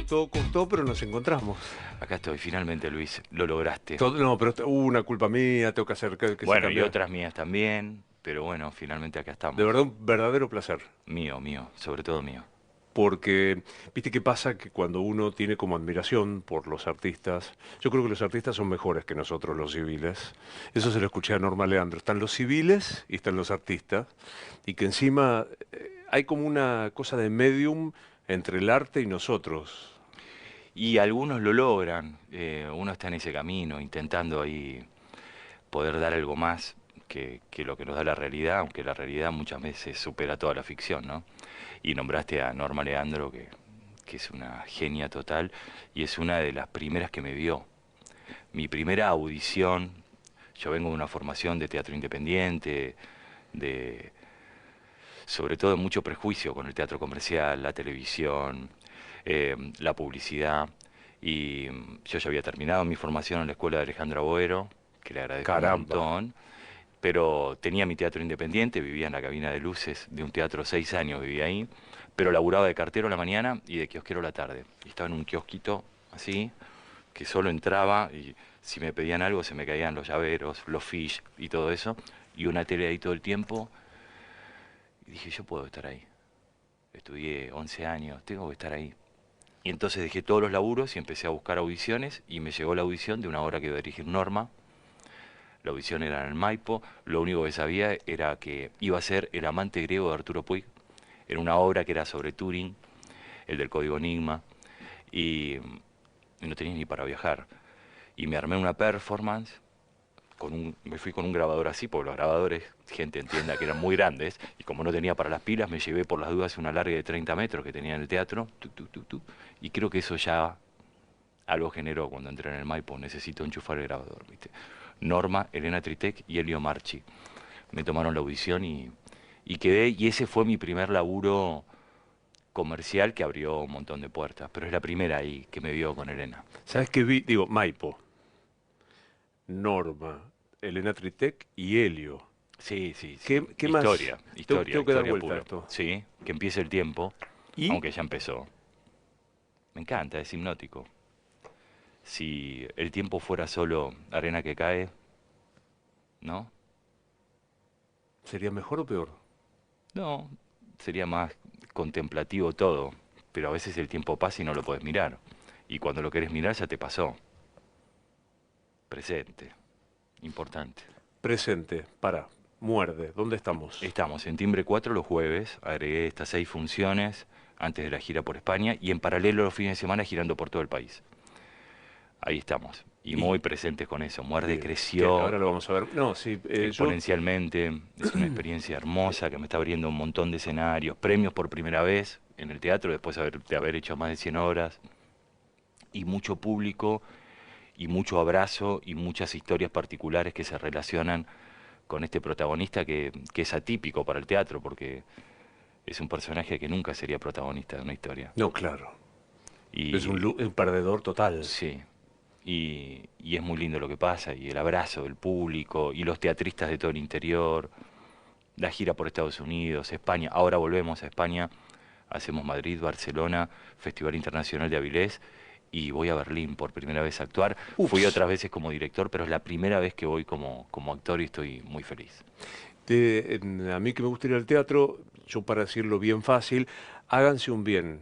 costó, pero nos encontramos. Acá estoy, finalmente, Luis, lo lograste. No, pero hubo una culpa mía, tengo que hacer que se Bueno, y cambie. otras mías también, pero bueno, finalmente acá De estamos. verdad, un verdadero placer. Mío, mío, sobre todo mío. Porque, ¿viste qué pasa? Que cuando uno tiene como admiración por los artistas, yo creo que los artistas son mejores que nosotros los civiles. Eso se lo escuché a Norma Leandro. Están los civiles y están los artistas. Y que encima hay como una cosa de medium entre el arte y nosotros. Y algunos lo logran, uno está en ese camino, intentando ahí poder dar algo más que lo que nos da la realidad, aunque la realidad muchas veces supera toda la ficción, ¿no? Y nombraste a Norma Leandro, que es una genia total, y es una de las primeras que me vio. Mi primera audición, yo vengo de una formación de teatro independiente, de sobre todo de mucho prejuicio con el teatro comercial, la televisión, la publicidad, y yo ya había terminado mi formación en la escuela de Alejandra Boero, que le agradezco un Caramba. montón, pero tenía mi teatro independiente, vivía en la cabina de luces de un teatro, 6 años vivía ahí, pero laburaba de cartero a la mañana y de kiosquero a la tarde. Y estaba en un kiosquito así, que solo entraba y si me pedían algo se me caían los llaveros, los fish y todo eso, y una tele ahí todo el tiempo, y dije, yo puedo estar ahí. Estudié 11 años, tengo que estar ahí. Y entonces dejé todos los laburos y empecé a buscar audiciones y me llegó la audición de una obra que iba a dirigir Norma. La audición era en el Maipo, lo único que sabía era que iba a ser El amante griego de Arturo Puig. Era una obra que era sobre Turing, el del código Enigma, y, y no tenía ni para viajar. Y me armé una performance, me fui con un grabador así, porque los grabadores, gente entienda que eran muy grandes, y como no tenía para las pilas, me llevé por las dudas una larga de 30 metros que tenía en el teatro, y creo que eso ya algo generó cuando entré en el Maipo, necesito enchufar el grabador, ¿viste? Norma, Elena Tritec y Elio Marchi. Me tomaron la audición y quedé, y ese fue mi primer laburo comercial que abrió un montón de puertas, pero es la primera ahí que me vio con Elena. ¿Sabes qué vi? Digo, Maipo, Norma, Elena Tritec y Helio. Sí, sí, sí. ¿Qué más? Historia, historia, Tengo que dar historia vuelta a pura. esto. Sí, que empiece el tiempo, ¿Y? aunque ya empezó. Me encanta, es hipnótico. Si el tiempo fuera solo arena que cae, ¿no? ¿Sería mejor o peor? No, sería más contemplativo todo, pero a veces el tiempo pasa y no lo puedes mirar. Y cuando lo querés mirar ya te pasó. Presente, importante. Presente, para, muerde, ¿dónde estamos? Estamos en Timbre 4 los jueves, agregué estas 6 funciones antes de la gira por España y en paralelo los fines de semana girando por todo el país. Ahí estamos. Y Y, muy presentes con eso. Muerde bien, que creció ahora lo vamos a ver. No, sí, yo, exponencialmente. Es una experiencia hermosa que me está abriendo un montón de escenarios. Premios por primera vez en el teatro, después de haber hecho más de 100 obras. Y mucho público, y mucho abrazo, y muchas historias particulares que se relacionan con este protagonista que es atípico para el teatro, porque es un personaje que nunca sería protagonista de una historia. no, claro, es Y un perdedor total. sí, y es muy lindo lo que pasa, y el abrazo del público, y los teatristas de todo el interior, la gira por Estados Unidos, España, ahora volvemos a España, hacemos Madrid, Barcelona, Festival Internacional de Avilés, y voy a Berlín por primera vez a actuar. Fui Ups, otras veces como director, pero es la primera vez que voy como actor y estoy muy feliz. a mí que me gusta ir al teatro, yo para decirlo bien fácil, háganse un bien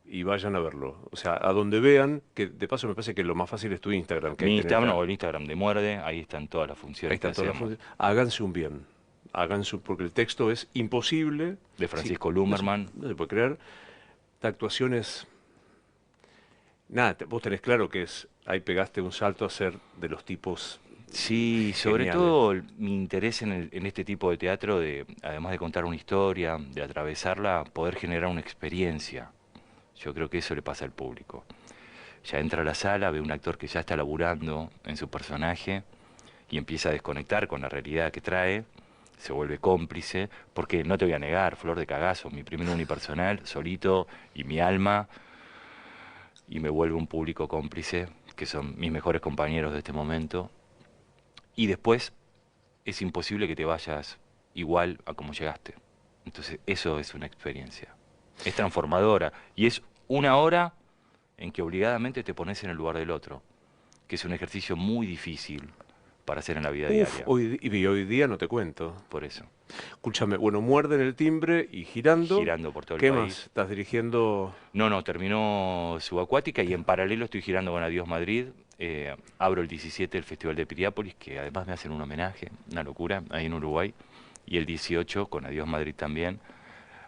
y vayan a verlo. O sea, a donde vean, que de paso me parece que lo más fácil es tu Instagram, que ahí Mi tenés Instagram la, o el Instagram de Muerde, ahí están todas las ahí funciones que están todas las hacemos. funciones. Háganse un bien. Háganse, porque el texto es imposible. De Sí, Francisco Lumerman. no se puede creer. La actuación es. Nada, vos tenés claro que es. Ahí pegaste un salto a ser de los tipos Sí, sobre geniales. todo mi interés en este tipo de teatro, además de contar una historia, de atravesarla, poder generar una experiencia. Yo creo que eso le pasa al público. Ya entra a la sala, ve un actor que ya está laburando en su personaje y empieza a desconectar con la realidad que trae, se vuelve cómplice, porque no te voy a negar, Flor de Cagazo, mi primer unipersonal, solito y mi alma, y me vuelve un público cómplice, que son mis mejores compañeros de este momento. Y después es imposible que te vayas igual a como llegaste. Entonces eso es una experiencia. Es transformadora y es una hora en que obligadamente te pones en el lugar del otro, que es un ejercicio muy difícil para hacer en la vida Uf, diaria. hoy día no te cuento. Por eso, Escúchame, bueno, muerde en el timbre y girando. girando por todo el ¿Qué más? país. ¿Estás dirigiendo? No, no, terminó Subacuática y en paralelo estoy girando con Adiós Madrid. Abro el 17 el Festival de Piriápolis, que además me hacen un homenaje, una locura, ahí en Uruguay. Y el 18, con Adiós Madrid también,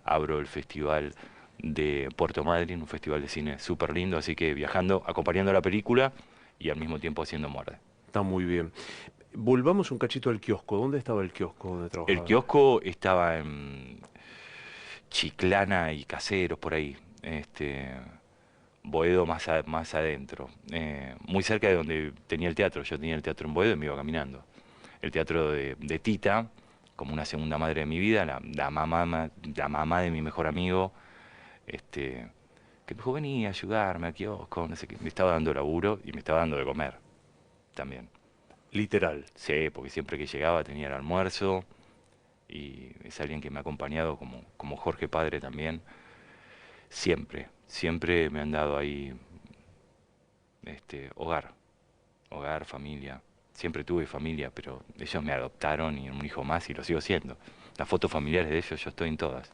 abro el Festival de Puerto Madryn, un festival de cine súper lindo. Así que viajando, acompañando la película y al mismo tiempo haciendo muerde. Está muy bien. Volvamos un cachito al kiosco. ¿Dónde estaba el kiosco donde El trabajabas? kiosco estaba en Chiclana y Caseros, por ahí. Boedo más adentro, muy cerca de donde tenía el teatro. Yo tenía el teatro en Boedo y me iba caminando. El teatro de Tita, como una segunda madre de mi vida, la mamá de mi mejor amigo, este, que me dijo, vení a ayudarme al kiosco, no sé qué. Me estaba dando laburo y me estaba dando de comer también. Literal. Sí, porque siempre que llegaba tenía el almuerzo y es alguien que me ha acompañado como Jorge Padre también. Siempre me han dado ahí hogar, familia. Siempre tuve familia, pero ellos me adoptaron y un hijo más y lo sigo siendo. Las fotos familiares de ellos, yo estoy en todas.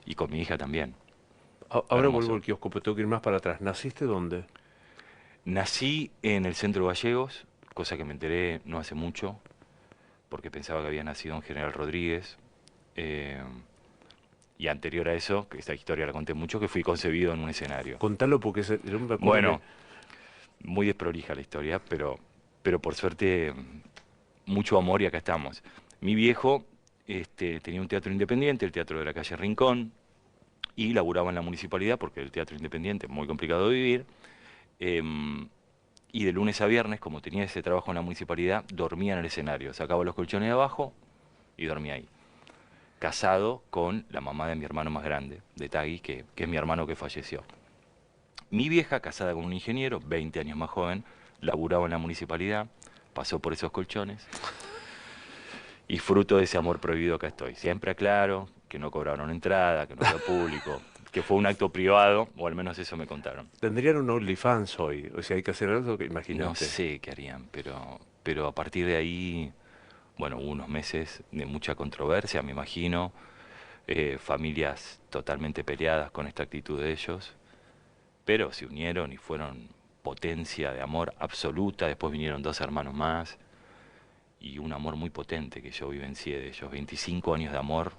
Y con mi hija también. Ahora vuelvo Hermoso. al kiosco, pero tengo que ir más para atrás. ¿Naciste dónde? Nací en el centro Gallegos, cosa que me enteré no hace mucho, porque pensaba que había nacido en General Rodríguez. eh, y anterior a eso, que esta historia la conté mucho, que fui concebido en un escenario. Contalo porque yo me acuerdo que Bueno, muy desprolija la historia, pero por suerte mucho amor y acá estamos. Mi viejo tenía un teatro independiente, el Teatro de la Calle Rincón, y laburaba en la municipalidad porque el teatro independiente es muy complicado de vivir. em, y de lunes a viernes, como tenía ese trabajo en la municipalidad, dormía en el escenario. Sacaba los colchones de abajo y dormía ahí. Casado con la mamá de mi hermano más grande, de Tagui, que es mi hermano que falleció. Mi vieja, casada con un ingeniero, 20 años más joven, laburaba en la municipalidad, pasó por esos colchones y fruto de ese amor prohibido acá estoy. Siempre aclaro que no cobraron entrada, que no fue público, que fue un acto privado, o al menos eso me contaron. tendrían un OnlyFans hoy. O sea, hay que hacer algo que No imagínate. sé qué harían, pero a partir de ahí, bueno, hubo unos meses de mucha controversia, me imagino, familias totalmente peleadas con esta actitud de ellos, pero se unieron y fueron potencia de amor absoluta. Después vinieron dos hermanos más y un amor muy potente que yo vivencié de ellos. 25 años de amor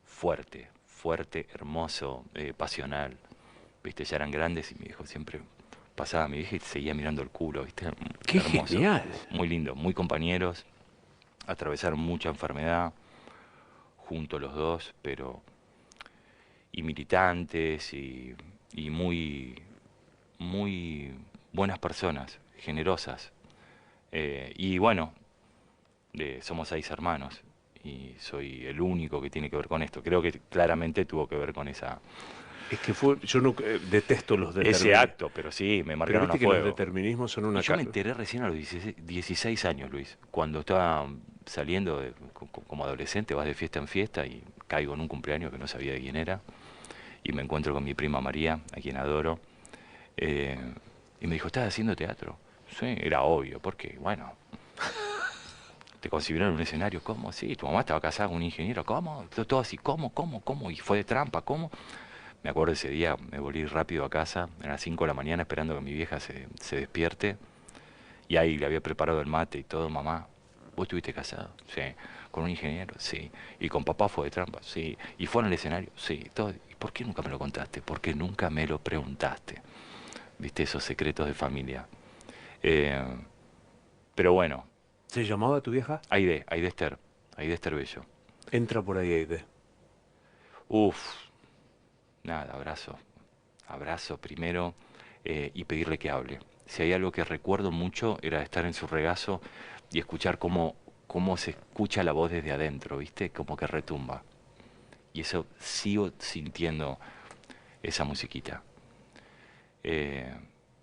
fuerte, fuerte, hermoso, pasional. Viste, ya eran grandes y mi hijo siempre pasaba a mi hija y seguía mirando el culo, viste, ¡Qué hermoso. genial! Muy lindo, muy compañeros, atravesaron mucha enfermedad juntos los dos, pero y militantes y muy buenas personas, generosas. Y bueno, somos 6 hermanos y soy el único que tiene que ver con esto. Creo que claramente tuvo que ver con Es que fue, yo no detesto los ese determinismos. acto, pero sí, me Pero marcaron a viste que los fuego. determinismos son Y una... yo me enteré recién a los 16 años, Luis, cuando estaba saliendo como adolescente, vas de fiesta en fiesta y caigo en un cumpleaños que no sabía de quién era y me encuentro con mi prima María, a quien adoro, eh, y me dijo, ¿estás haciendo teatro? Sí, era obvio, porque, bueno, te concibieron en un escenario, ¿cómo? Sí, tu mamá estaba casada con un ingeniero, ¿cómo? Todo así, ¿cómo? Y fue de trampa, ¿cómo? Me acuerdo ese día, me volví rápido a casa, eran las 5 de la mañana esperando que mi vieja se despierte, y ahí le había preparado el mate y todo, mamá, ¿vos estuviste casado? Sí. ¿Con un ingeniero? Sí. ¿Y con papá fue de trampa? Sí. ¿Y fue en el escenario? Sí. Todo. ¿Y por qué nunca me lo contaste? ¿Por qué nunca me lo preguntaste? ¿Viste esos secretos de familia? Eh, pero bueno, ¿Se llamaba tu vieja? Aide Esther Bello. Entra por ahí, Aide. Uf, nada, abrazo primero y pedirle que hable. Si hay algo que recuerdo mucho era estar en su regazo y escuchar cómo se escucha la voz desde adentro, ¿viste? Como que retumba. Y eso sigo sintiendo esa musiquita. Eh,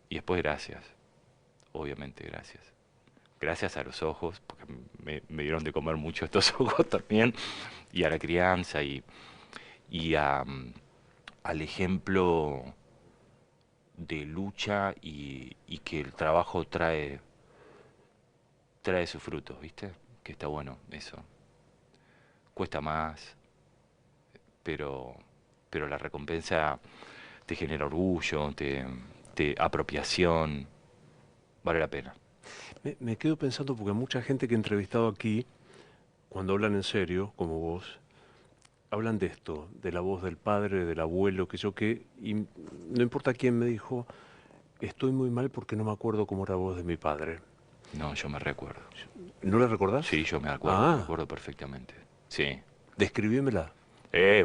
y después gracias, obviamente gracias. Gracias a los ojos, porque me dieron de comer mucho estos ojos también, y a la crianza y al ejemplo de lucha y que el trabajo trae sus frutos, ¿viste? Que está bueno eso. Cuesta más, pero, pero la recompensa te genera orgullo, te apropiación, vale la pena. Me quedo pensando porque mucha gente que he entrevistado aquí, cuando hablan en serio, como vos, hablan de esto, de la voz del padre, del abuelo, que yo qué, y no importa quién me dijo, estoy muy mal porque no me acuerdo cómo era la voz de mi padre. No, yo me recuerdo. ¿No la recordás? Sí, yo me Ah, acuerdo perfectamente. Sí. describímela.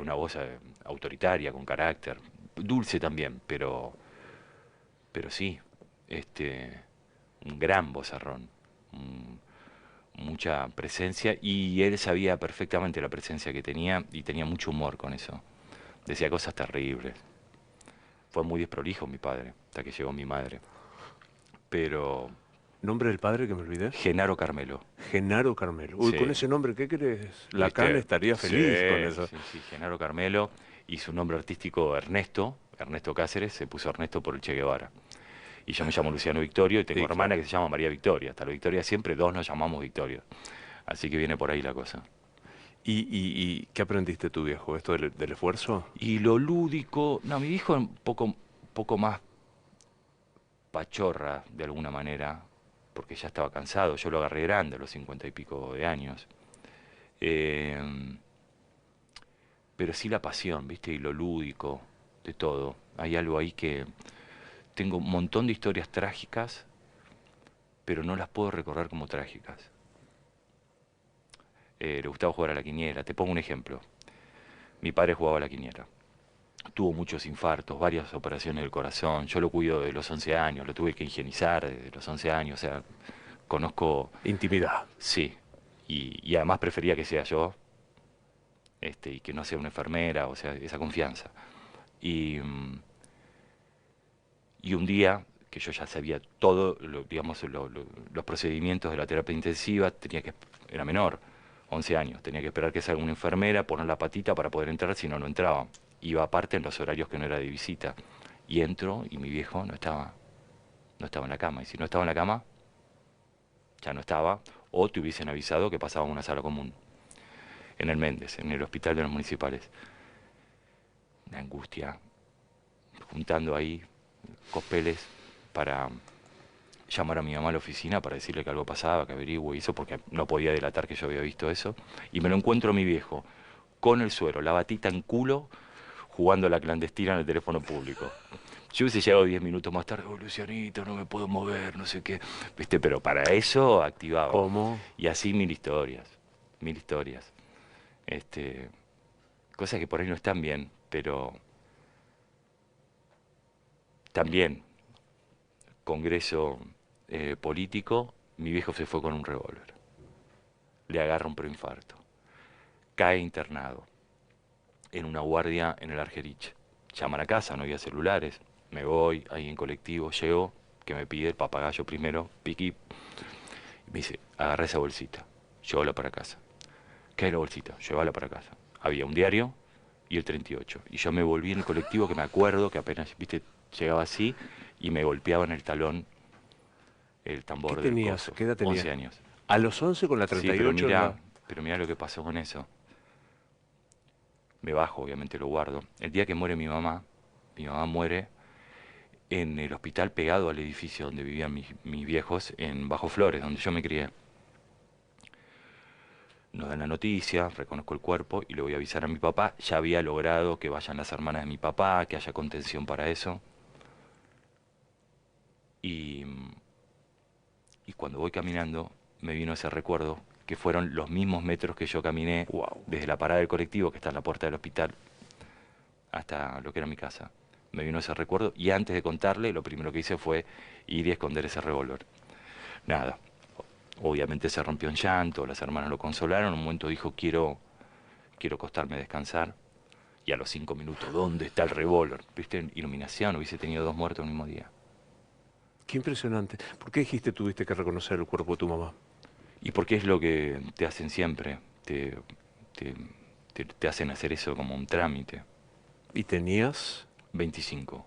Una voz autoritaria, con carácter, dulce también, pero sí, este, un gran vozarrón, mucha presencia y él sabía perfectamente la presencia que tenía y tenía mucho humor con eso. Decía cosas terribles. Fue muy desprolijo mi padre, hasta que llegó mi madre. Pero Nombre del padre que me olvidé. Genaro Carmelo, Genaro Carmelo. Uy, con sí, ese nombre, ¿qué crees? Lacan ¿viste? estaría Sí, feliz con eso. sí, sí, Genaro Carmelo y su nombre artístico Ernesto, Ernesto Cáceres, se puso Ernesto por el Che Guevara. Y yo me llamo Luciano Victorio y tengo Sí, hermana claro. que se llama María Victoria. Hasta la Victoria siempre dos nos llamamos Victoria. Así que viene por ahí la cosa. ¿Y qué aprendiste tu viejo? ¿Esto del esfuerzo? Y lo lúdico, no, mi hijo poco más pachorra de alguna manera, porque ya estaba cansado, yo lo agarré grande a los 50 y pico de años. Eh, pero sí la pasión, ¿viste? Y lo lúdico, de todo. Hay algo ahí que tengo un montón de historias trágicas, pero no las puedo recorrer como trágicas. Le gustaba jugar a la quiniela. Te pongo un ejemplo. Mi padre jugaba a la quiniela. Tuvo muchos infartos, varias operaciones del corazón. Yo lo cuido de los 11 años, lo tuve que higienizar desde los 11 años. O sea, conozco, Intimidad. sí. Y además prefería que sea yo, y que no sea una enfermera, o sea, esa confianza. Y, y un día que yo ya sabía todo, digamos, los procedimientos de la terapia intensiva, era menor, 11 años, tenía que esperar que salga una enfermera, poner la patita para poder entrar, si no, no entraba. Iba aparte en los horarios que no era de visita. Y entro y mi viejo no estaba en la cama. Y si no estaba en la cama, ya no estaba, o te hubiesen avisado que pasaba a una sala común, en el Méndez, en el hospital de los municipales. Una angustia, juntando ahí cospeles para llamar a mi mamá a la oficina para decirle que algo pasaba, que averigüe y eso, porque no podía delatar que yo había visto eso. Y me lo encuentro a mi viejo, con el suero, la batita en culo, jugando a la clandestina en el teléfono público. Yo hubiese llegado 10 minutos más tarde, oh, Lucianito, no me puedo mover, no sé qué, ¿viste? Pero para eso activaba. ¿Cómo? Y así mil historias, mil historias. Este, cosas que por ahí no están bien, pero también congreso político, mi viejo se fue con un revólver. Le agarra un preinfarto. Cae internado en una guardia en el Argerich. Llaman a casa, no había celulares. Me voy ahí en colectivo, llego, que me pide el papagayo primero, piqui. Y me dice, agarra esa bolsita, llévala para casa. ¿Qué hay la bolsita? Llévala para casa. Había un diario y el 38. Y yo me volví en el colectivo, que me acuerdo que apenas, viste, llegaba así y me golpeaba en el talón el ¿Qué tambor del tenías? coso. ¿Qué edad 11 tenías? años. A los 11 con la Sí, 38 en la... pero mira lo que pasó con eso. Me bajo, obviamente lo guardo. El día que muere mi mamá muere en el hospital pegado al edificio donde vivían mis viejos, en Bajo Flores, donde yo me crié. Nos dan la noticia, reconozco el cuerpo y le voy a avisar a mi papá. Ya había logrado que vayan las hermanas de mi papá, que haya contención para eso. Y, y cuando voy caminando, me vino ese recuerdo, que fueron los mismos metros que yo caminé Wow. desde la parada del colectivo, que está en la puerta del hospital, hasta lo que era mi casa. Me vino ese recuerdo y antes de contarle, lo primero que hice fue ir y esconder ese revólver. Nada, obviamente se rompió en llanto, las hermanas lo consolaron, en un momento dijo, quiero acostarme a descansar. Y a los 5 minutos, ¿dónde está el revólver? ¿Viste? Iluminación, hubiese tenido dos muertos el mismo día. Qué impresionante. ¿Por qué dijiste tuviste que reconocer el cuerpo de tu mamá? ¿Y porque es lo que te hacen siempre? Te, te hacen hacer eso como un trámite. ¿Y tenías? 25.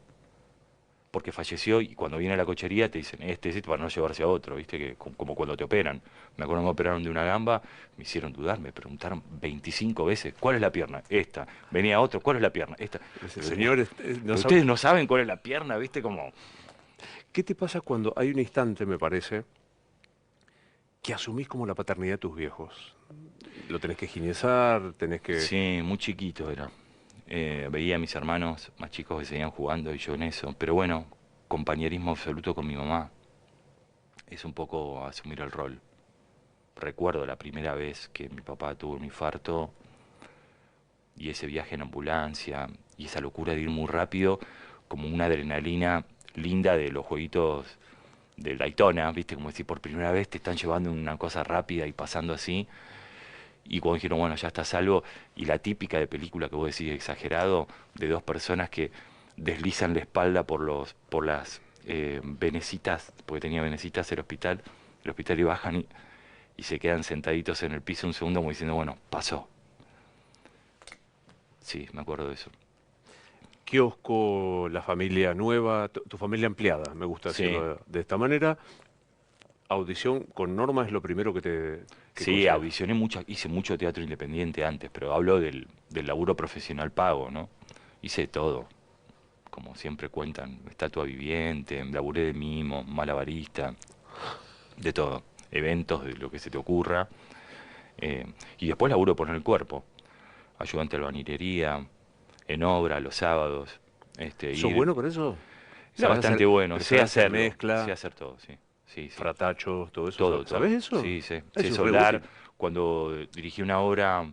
porque falleció y cuando viene a la cochería te dicen, este para no llevarse a otro, ¿viste? Que, como cuando te operan. Me acuerdo que me operaron de una gamba, me hicieron dudar, me preguntaron 25 veces, ¿cuál es la pierna? Esta. Venía otro, ¿cuál es la pierna? Esta. Ese Pero, señor, no pero sabe. ustedes no saben cuál es la pierna, ¿viste? Como, ¿Qué te pasa cuando hay un instante, me parece, que asumís como la paternidad de tus viejos? Lo tenés que ginesar, tenés que... sí, muy chiquito era. Veía a mis hermanos más chicos que seguían jugando y yo en eso. Pero bueno, compañerismo absoluto con mi mamá. Es un poco asumir el rol. Recuerdo la primera vez que mi papá tuvo un infarto y ese viaje en ambulancia y esa locura de ir muy rápido, como una adrenalina linda de los jueguitos de Daytona, ¿viste? Como decir, por primera vez te están llevando una cosa rápida y pasando así. Y cuando dijeron, bueno, ya está a salvo, y la típica de película que vos decís exagerado, de dos personas que deslizan la espalda por las venecitas, porque tenía venecitas el hospital y bajan y se quedan sentaditos en el piso un segundo como diciendo, bueno, pasó. Sí, me acuerdo de eso. Kiosco, la familia nueva, tu familia ampliada, me gusta Sí, decirlo de esta manera. Audición con Norma es lo primero que sí, consideras. audicioné mucho, hice mucho teatro independiente antes, pero hablo del laburo profesional pago, ¿no? Hice todo, como siempre cuentan, estatua viviente, laburé de mimo, malabarista, de todo, eventos, de lo que se te ocurra. Y después laburo por el cuerpo, ayudante de albañilería, en obra, los sábados, ¿Sos ir. bueno para eso? Era ¿Sabes hacer, bastante bueno, pero sé sabes hacer hacerlo, sé mezcla, hacer todo, sí, sí, sí. fratachos, todo eso? Todo, ¿Sabes todo. eso? Sí, sé Eso es re soldar. útil. Cuando dirigí una obra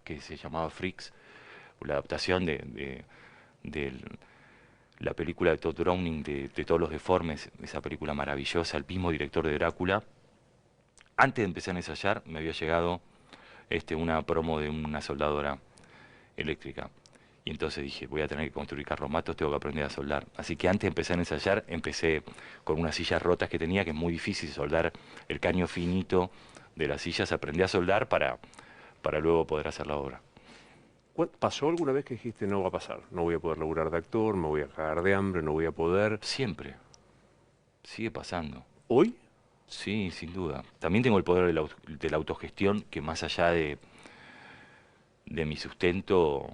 que se llamaba Freaks, la adaptación de la película de Todd Browning, de Todos los Deformes, esa película maravillosa, el mismo director de Drácula, antes de empezar a ensayar me había llegado una promo de una soldadora eléctrica. Y entonces dije, voy a tener que construir carromatos, tengo que aprender a soldar. Así que antes de empezar a ensayar, empecé con unas sillas rotas que tenía, que es muy difícil soldar el caño finito de las sillas. Aprendí a soldar para luego poder hacer la obra. ¿Pasó alguna vez que dijiste no va a pasar? No voy a poder laburar de actor, me voy a cagar de hambre, no voy a poder. Siempre, sigue pasando. ¿Hoy? Sí, sin duda. También tengo el poder de la autogestión, que más allá de mi sustento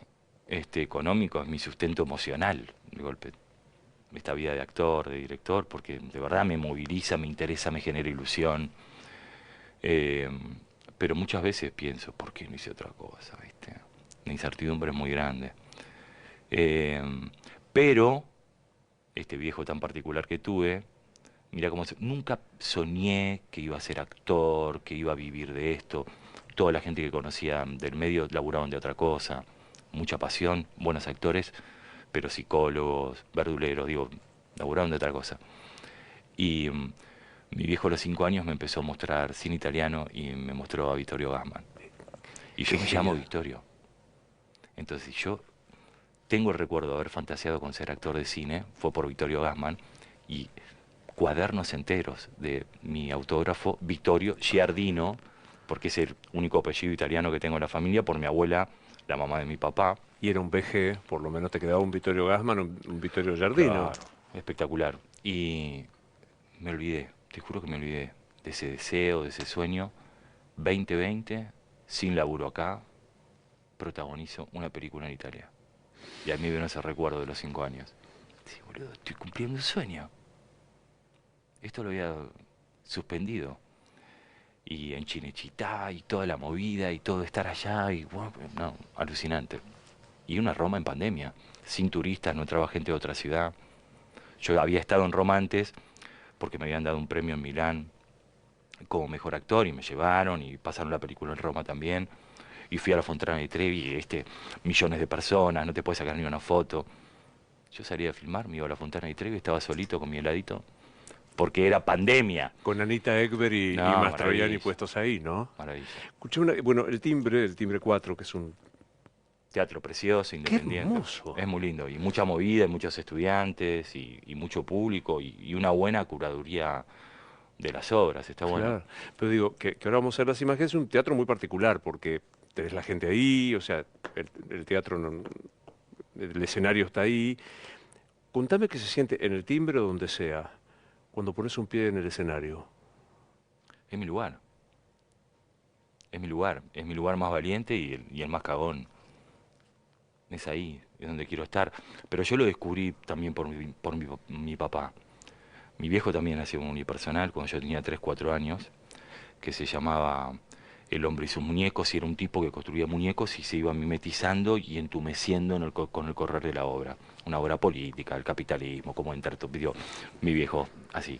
económico, es mi sustento emocional, de golpe. Esta vida de actor, de director, porque de verdad me moviliza, me interesa, me genera ilusión. Eh, pero muchas veces pienso, ¿por qué no hice otra cosa? ¿Viste? La incertidumbre es muy grande. Eh, pero este viejo tan particular que tuve, mira cómo nunca soñé que iba a ser actor, que iba a vivir de esto. Toda la gente que conocía del medio laburaban de otra cosa. Mucha pasión, buenos actores, pero psicólogos, verduleros, digo, laburaban de otra cosa. Y mi viejo a los 5 años me empezó a mostrar cine italiano y me mostró a Vittorio Gassman. Y Qué yo me llamo genial. Vittorio. Entonces yo tengo el recuerdo de haber fantaseado con ser actor de cine, fue por Vittorio Gassman, y cuadernos enteros de mi autógrafo, Vittorio Giardino, porque es el único apellido italiano que tengo en la familia, por mi abuela, la mamá de mi papá. Y era un VG, por lo menos te quedaba un Vittorio Gassman, un Vittorio Giardino. Claro, espectacular. Y me olvidé, te juro que me olvidé de ese deseo, de ese sueño. 2020, sin laburo acá, protagonizo una película en Italia. Y a mí me viene ese recuerdo de los 5 años. Sí, boludo, estoy cumpliendo un sueño. Esto lo había suspendido. Y en Chinechita y toda la movida y todo estar allá y bueno, no, alucinante. Y una Roma en pandemia, sin turistas, no entraba gente de otra ciudad. Yo había estado en Roma antes porque me habían dado un premio en Milán como mejor actor y me llevaron y pasaron la película en Roma también. Y fui a la Fontana di Trevi y millones de personas, no te puedes sacar ni una foto. Yo salí a filmar, me iba a la Fontana di Trevi, estaba solito con mi heladito, porque era pandemia. Con Anita Ekberg y No, Mastroianni maravilla, puestos ahí, ¿no? maravilla. Escuché bueno, el timbre 4, que es un... Teatro precioso, ¡Qué independiente. hermoso! Es muy lindo. Y mucha movida, y muchos estudiantes, y mucho público, y una buena curaduría de las obras. Está bueno. Claro. Pero digo, que ahora vamos a ver las imágenes, es un teatro muy particular, porque tenés la gente ahí, o sea, el teatro, el escenario está ahí. Contame qué se siente en el timbre o donde sea, cuando pones un pie en el escenario. Es mi lugar, es mi lugar más valiente y el más cagón. Es ahí, es donde quiero estar. Pero yo lo descubrí también mi papá. Mi viejo también hacía un unipersonal cuando yo tenía 3 4 años, que se llamaba El hombre y sus muñecos, y era un tipo que construía muñecos y se iba mimetizando y entumeciendo con el correr de la obra. Una obra política, el capitalismo, cómo interpretó mi viejo, así.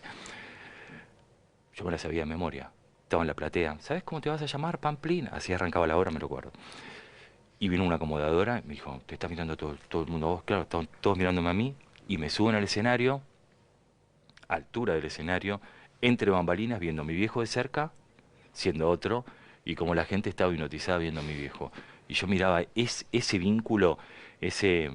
Yo me la sabía de memoria. Estaba en la platea. ¿Sabes cómo te vas a llamar, Pamplín? Así arrancaba la obra, me lo acuerdo. Y vino una acomodadora y me dijo, te está mirando todo el mundo a vos. Claro, estaban todos mirándome a mí. Y me suben al escenario, altura del escenario, entre bambalinas, viendo a mi viejo de cerca, siendo otro, y como la gente estaba hipnotizada viendo a mi viejo. Y yo miraba ese vínculo, ese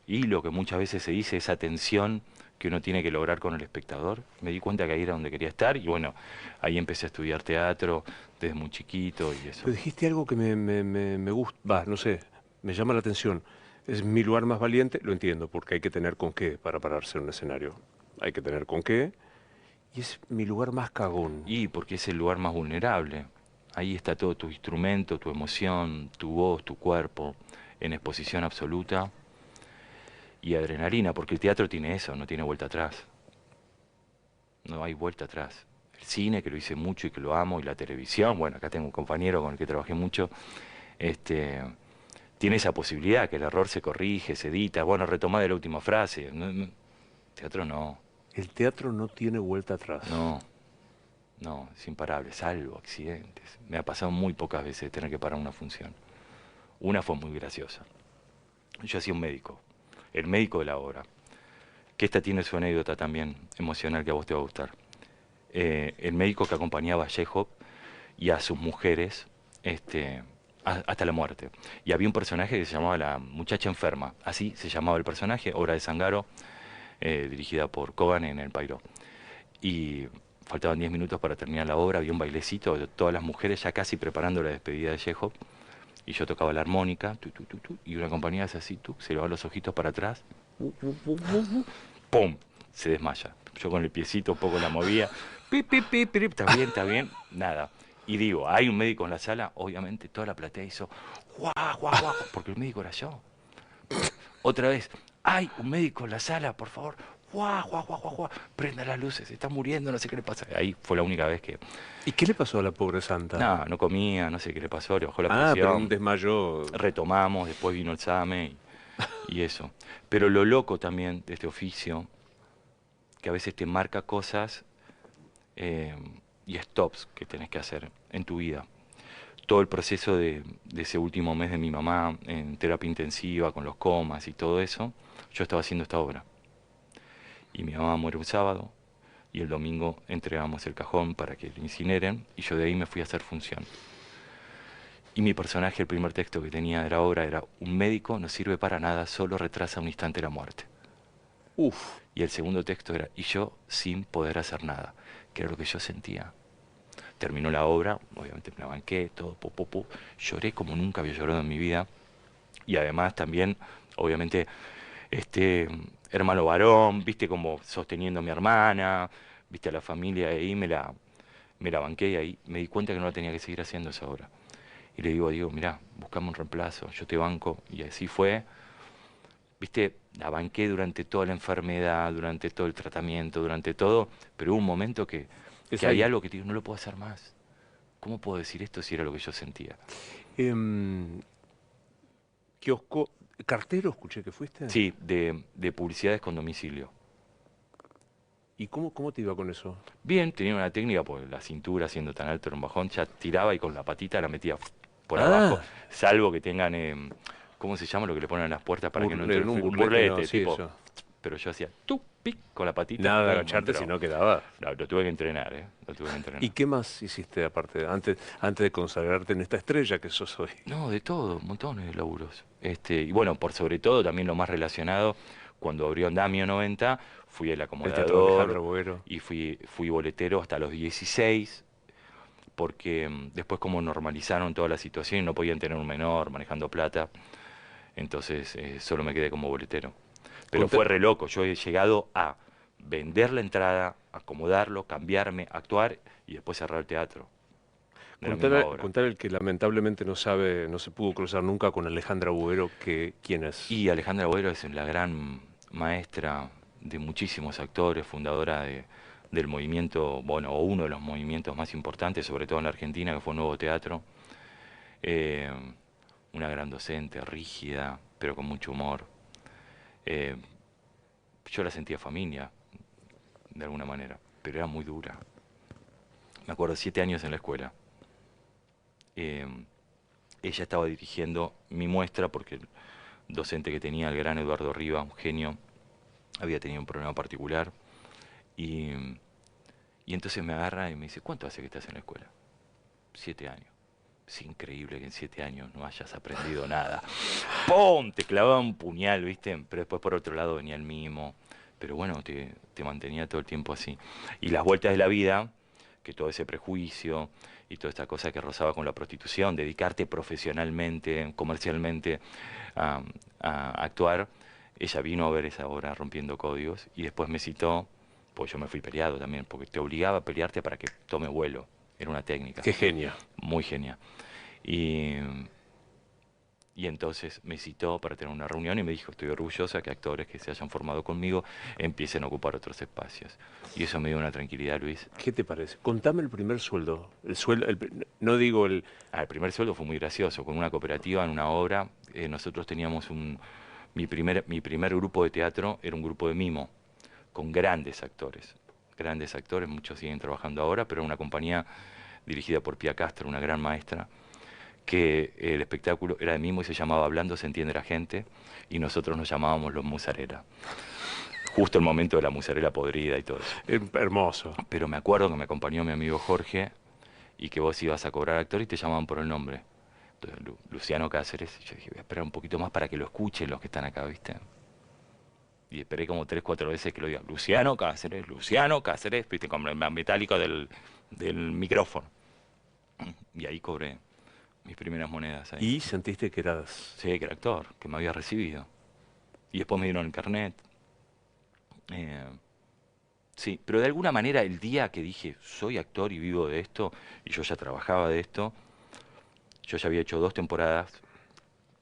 hilo que muchas veces se dice, esa tensión que uno tiene que lograr con el espectador. Me di cuenta que ahí era donde quería estar y bueno, ahí empecé a estudiar teatro desde muy chiquito y eso. Pero dijiste algo que me gusta, va, no sé, me llama la atención. Es mi lugar más valiente, lo entiendo, porque hay que tener con qué para pararse en un escenario. Hay que tener con qué. Y es mi lugar más cagón. Y porque es el lugar más vulnerable. Ahí está todo tu instrumento, tu emoción, tu voz, tu cuerpo, en exposición absoluta y adrenalina, porque el teatro tiene eso, no tiene vuelta atrás. No hay vuelta atrás. El cine, que lo hice mucho y que lo amo, y la televisión, bueno, acá tengo un compañero con el que trabajé mucho, este, tiene esa posibilidad, que el error se corrige, se edita, bueno, retoma de la última frase. Teatro no, El teatro no tiene vuelta atrás. no, no, es imparable, salvo accidentes. Me ha pasado muy pocas veces tener que parar una función. Una fue muy graciosa. Yo hacía un médico, el médico de la obra, que esta tiene su anécdota también emocional que a vos te va a gustar. El médico que acompañaba a Chekhov y a sus mujeres hasta la muerte. Y había un personaje que se llamaba La Muchacha Enferma, así se llamaba el personaje, obra de Sangaro, dirigida por Kogan en El Pairo. Y faltaban 10 minutos para terminar la obra, había un bailecito de todas las mujeres ya casi preparando la despedida de Chekhov, y yo tocaba la armónica, y una compañía hace así, se le van los ojitos para atrás, ¡pum! Se desmaya. Yo con el piecito un poco la movía, pip, pip, pip, pip, está bien, nada. Y digo, hay un médico en la sala, obviamente toda la platea hizo, guau, guau, guau, porque el médico era yo. Otra vez, hay un médico en la sala, por favor, guau, guau, guau, guau, guau, prenda las luces, se está muriendo, no sé qué le pasa. Ahí fue la única vez que, ¿Y qué le pasó a la pobre santa? nada, no comía, no sé qué le pasó, le bajó la Ah, pero un presión, desmayo. retomamos, después vino el examen y eso. Pero lo loco también de este oficio, que a veces te marca cosas eh, y stops que tenés que hacer en tu vida. Todo el proceso de ese último mes de mi mamá en terapia intensiva, con los comas y todo eso, yo estaba haciendo esta obra. Y mi mamá muere un sábado y el domingo entregamos el cajón para que lo incineren y yo de ahí me fui a hacer función. Y mi personaje, el primer texto que tenía de la obra era: un médico no sirve para nada, solo retrasa un instante la muerte. Uf. Y el segundo texto era: y yo sin poder hacer nada, que era lo que yo sentía. Terminó la obra, obviamente me la banqué, todo, lloré como nunca había llorado en mi vida. Y además también, obviamente, este hermano varón, viste, como sosteniendo a mi hermana, viste, a la familia, y ahí me la banqué y ahí me di cuenta que no la tenía que seguir haciendo esa obra. Y le digo a Diego, mirá, buscame un reemplazo, yo te banco. Y así fue, viste, la banqué durante toda la enfermedad, durante todo el tratamiento, durante todo, pero hubo un momento Es que hay ahí. algo que te digo, no lo puedo hacer más. ¿Cómo puedo decir esto si era lo que yo sentía? Em, kiosco. ¿Cartero escuché que fuiste? Sí, de publicidades con domicilio. ¿Y cómo te iba con eso? Bien, tenía una técnica, pues la cintura siendo tan alto era un bajón, ya tiraba y con la patita la metía por abajo, Ah, salvo que tengan, ¿cómo se llama lo que le ponen a las puertas para que no entre el en un un burlete, no, burlete, sí, tipo, eso. pero yo hacía tu pic con la patita, Nada de pum, agacharte si entró. no quedaba. No, lo tuve que entrenar, lo tuve que ¿Y entrenar. qué más hiciste aparte, antes de consagrarte en esta estrella que sos hoy? No, de todo, montones de laburos. Y bueno, por sobre todo, también lo más relacionado, cuando abrió Andamio 90, fui el El Teatro Alejandro acomodador Boguero. y fui boletero hasta los 16, porque después como normalizaron toda la situación y no podían tener un menor manejando plata, entonces solo me quedé como boletero. Pero fue re loco. Yo he llegado a vender la entrada, acomodarlo, cambiarme, actuar y después cerrar el teatro de la misma obra. Contar el que lamentablemente no sabe, no se pudo cruzar nunca con Alejandra Bougueros, ¿quién es? Y Alejandra Boero es la gran maestra de muchísimos actores, fundadora del movimiento, bueno, o uno de los movimientos más importantes, sobre todo en la Argentina, que fue Nuevo Teatro. Eh, una gran docente, rígida, pero con mucho humor. Eh, yo la sentía familia, de alguna manera, pero era muy dura. Me acuerdo, 7 años en la escuela. Eh, ella estaba dirigiendo mi muestra porque el docente que tenía, el gran Eduardo Riva, un genio, había tenido un problema particular. Y, y entonces me agarra y me dice, ¿cuánto hace que estás en la escuela? 7 años. Es increíble que en 7 años no hayas aprendido nada. ¡Pum! Te clavaba un puñal, ¿viste? Pero después por otro lado venía el mimo. Pero bueno, te mantenía todo el tiempo así. Y las vueltas de la vida, que todo ese prejuicio y toda esta cosa que rozaba con la prostitución, dedicarte profesionalmente, comercialmente a actuar, ella vino a ver esa obra Rompiendo Códigos y después me citó, pues yo me fui peleado también, porque te obligaba a pelearte para que tome vuelo. Era una técnica. Qué genia. Muy genia. Y, y entonces me citó para tener una reunión y me dijo, estoy orgullosa que actores que se hayan formado conmigo empiecen a ocupar otros espacios. Y eso me dio una tranquilidad, Luis. ¿Qué te parece? Contame el primer sueldo. El sueldo, no digo el... El primer sueldo fue muy gracioso, con una cooperativa en una obra. Nosotros teníamos mi primer grupo de teatro era un grupo de mimo, con grandes actores. Grandes actores, muchos siguen trabajando ahora, pero era una compañía dirigida por Pia Castro, una gran maestra, que el espectáculo era de mimo y se llamaba Hablando se entiende la gente, y nosotros nos llamábamos los musarela. Justo el momento de la musarela podrida y todo eso. Hermoso. Pero me acuerdo que me acompañó mi amigo Jorge y que vos ibas a cobrar actor y te llamaban por el nombre. Entonces, Luciano Cáceres, y yo dije, voy a esperar un poquito más para que lo escuchen los que están acá, ¿viste? Y esperé como 3, 4 veces que lo diga, Luciano Cáceres, ¿viste? Como el metálico del micrófono. Y ahí cobré mis primeras monedas ahí. ¿Y sentiste que eras...? Sí, que era actor, que me había recibido. Y después me dieron el carnet. Sí, pero de alguna manera el día que dije, soy actor y vivo de esto, y yo ya trabajaba de esto, yo ya había hecho 2 temporadas,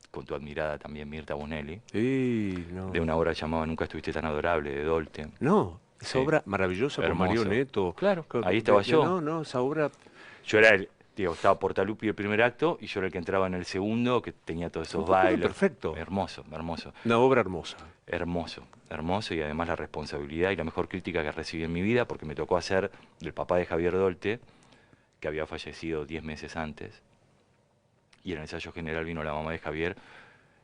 con tu admirada también Mirta Bonelli, No. de una obra llamada Nunca estuviste tan adorable, de Dolte. No, esa Sí. obra maravillosa con Hermoso. Mario Neto. Claro, ahí estaba yo. No, esa obra... Yo era estaba Portalupi el primer acto y yo era el que entraba en el segundo, que tenía todos esos bailes. Perfecto. Hermoso, hermoso. Una obra hermosa. Hermoso, hermoso, y además la responsabilidad y la mejor crítica que recibí en mi vida, porque me tocó hacer del papá de Javier Dolte, que había fallecido 10 meses antes, y en el ensayo general vino la mamá de Javier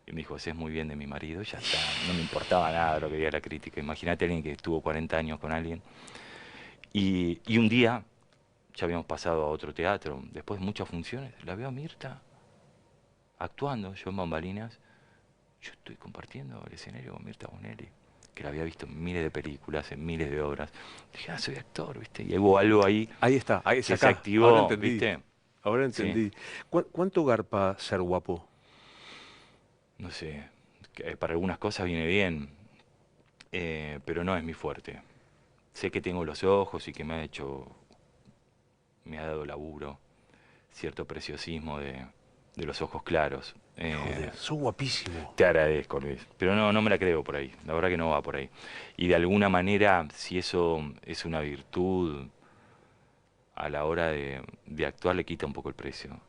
y me dijo, haces muy bien de mi marido, y ya está, no me importaba nada lo que diga la crítica. Imagínate a alguien que estuvo 40 años con alguien. Y un día, ya habíamos pasado a otro teatro, después de muchas funciones, la veo a Mirta actuando, yo en bambalinas. Yo estoy compartiendo el escenario con Mirta Bonelli, que la había visto en miles de películas, en miles de obras. Dije, soy actor, ¿viste? Y hubo algo ahí. Ahí está, ahí se activó, ahora entendí. ¿viste? Ahora entendí. Sí. ¿Cuánto garpa ser guapo? No sé, para algunas cosas viene bien, pero no es mi fuerte. Sé que tengo los ojos y que me ha dado laburo, cierto preciosismo de los ojos claros. Joder, sos guapísimo. Te agradezco, Luis. Pero no me la creo por ahí. La verdad que no va por ahí. Y de alguna manera, si eso es una virtud, a la hora de actuar le quita un poco el precio.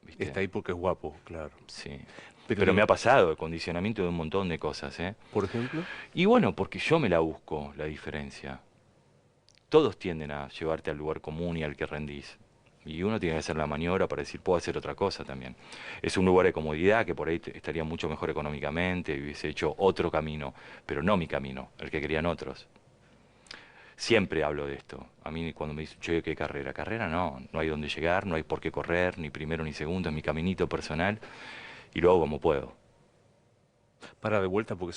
¿Viste? Está ahí porque es guapo, claro. Sí. Pero me ha pasado el condicionamiento de un montón de cosas, ¿eh? ¿Por ejemplo? Y bueno, porque yo me la busco, la diferencia. Todos tienden a llevarte al lugar común y al que rendís. Y uno tiene que hacer la maniobra para decir, puedo hacer otra cosa también. Es un lugar de comodidad que por ahí estaría mucho mejor económicamente, y hubiese hecho otro camino, pero no mi camino, el que querían otros. Siempre hablo de esto. A mí cuando me dicen, che, ¿qué carrera? Carrera no hay dónde llegar, no hay por qué correr, ni primero ni segundo, es mi caminito personal, y lo hago como puedo. Para de vuelta porque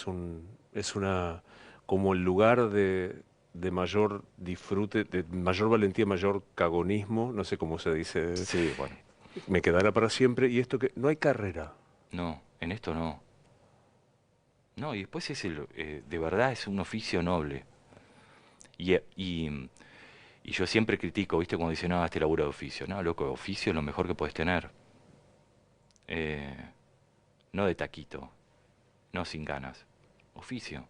es una como el lugar de mayor disfrute, de mayor valentía, mayor cagonismo, no sé cómo se dice. Sí, bueno. Me quedará para siempre, y esto que no hay carrera. No, en esto no. No, y después de verdad es un oficio noble. Y, y yo siempre critico, ¿viste? Cuando dicen, no, este laburo de oficio. No, loco, oficio es lo mejor que puedes tener. Eh, no de taquito, no sin ganas. Oficio.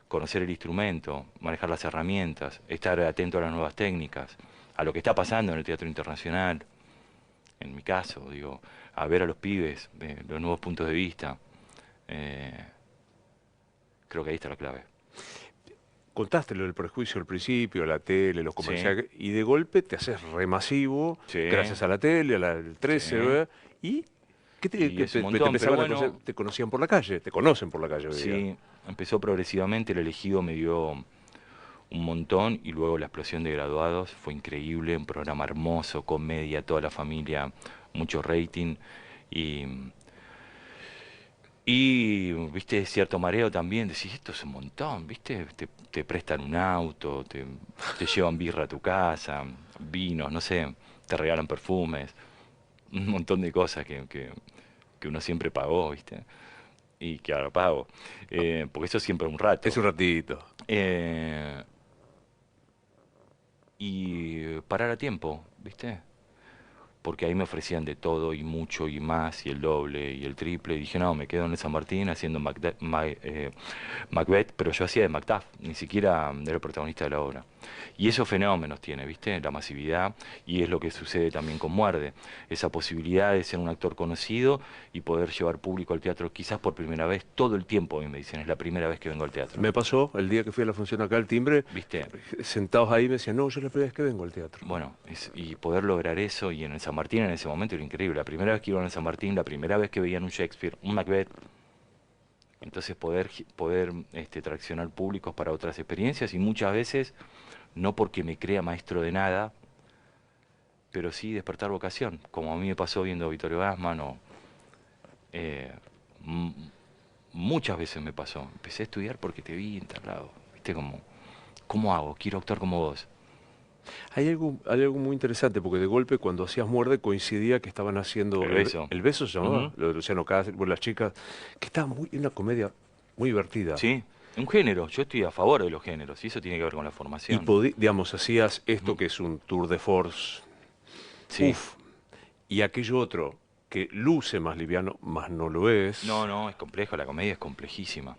Conocer el instrumento, manejar las herramientas, estar atento a las nuevas técnicas, a lo que está pasando en el teatro internacional, en mi caso, digo, a ver a los pibes, los nuevos puntos de vista. Eh, creo que ahí está la clave. Contaste lo del prejuicio al principio, la tele, los Sí, comerciales, y de golpe te haces remasivo, sí, gracias a la tele, al 13, sí. ¿verdad? Y ¿qué Y es un te montón, pero empezaban a conocer? bueno, Te conocían por la calle, te conocen por la calle hoy día. sí, empezó progresivamente, el elegido me dio un montón y luego la explosión de graduados fue increíble, un programa hermoso, comedia, toda la familia, mucho rating y, viste, cierto mareo también, decís, esto es un montón, viste, te prestan un auto, te llevan birra a tu casa, vinos, no sé, te regalan perfumes, un montón de cosas que uno siempre pagó, viste, y que ahora pago, porque eso siempre es un Es rato. un ratito. Eh, y parar a tiempo, ¿viste? Porque ahí me ofrecían de todo y mucho y más y el doble y el triple. Y dije, no, me quedo en el San Martín haciendo Macbeth, pero yo hacía de Macduff, ni siquiera era el protagonista de la obra. Y esos fenómenos tiene, ¿viste? La masividad y es lo que sucede también con Muerde. Esa posibilidad de ser un actor conocido y poder llevar público al teatro quizás por primera vez todo el tiempo. A mí me dicen, es la primera vez que vengo al teatro. Me pasó el día que fui a la función acá al timbre, ¿Viste? sentados ahí me decían, no, yo es la primera vez que vengo al teatro. Bueno, y poder lograr eso, y en el San Martín en ese momento era increíble. La primera vez que iban al San Martín, la primera vez que veían un Shakespeare, un Macbeth, entonces poder traccionar públicos para otras experiencias y muchas veces, no porque me crea maestro de nada, pero sí despertar vocación, como a mí me pasó viendo a Vittorio Gassman o eh, m- muchas veces me pasó. Empecé a estudiar porque te vi en tal lado, viste como, ¿cómo hago? Quiero actuar como vos. Hay algo muy interesante, porque de golpe cuando hacías Muerde coincidía que estaban haciendo, El beso. el beso se llamaba, Ujú. lo de Luciano Cáceres, bueno, las chicas, que estaba una comedia muy divertida. Sí, un género. Yo estoy a favor de los géneros y eso tiene que ver con la Y formación. digamos, hacías esto Ujú. que es un tour de force, Sí. uff, y aquello otro que luce más liviano, más no lo No, es. no, es complejo, la comedia es complejísima.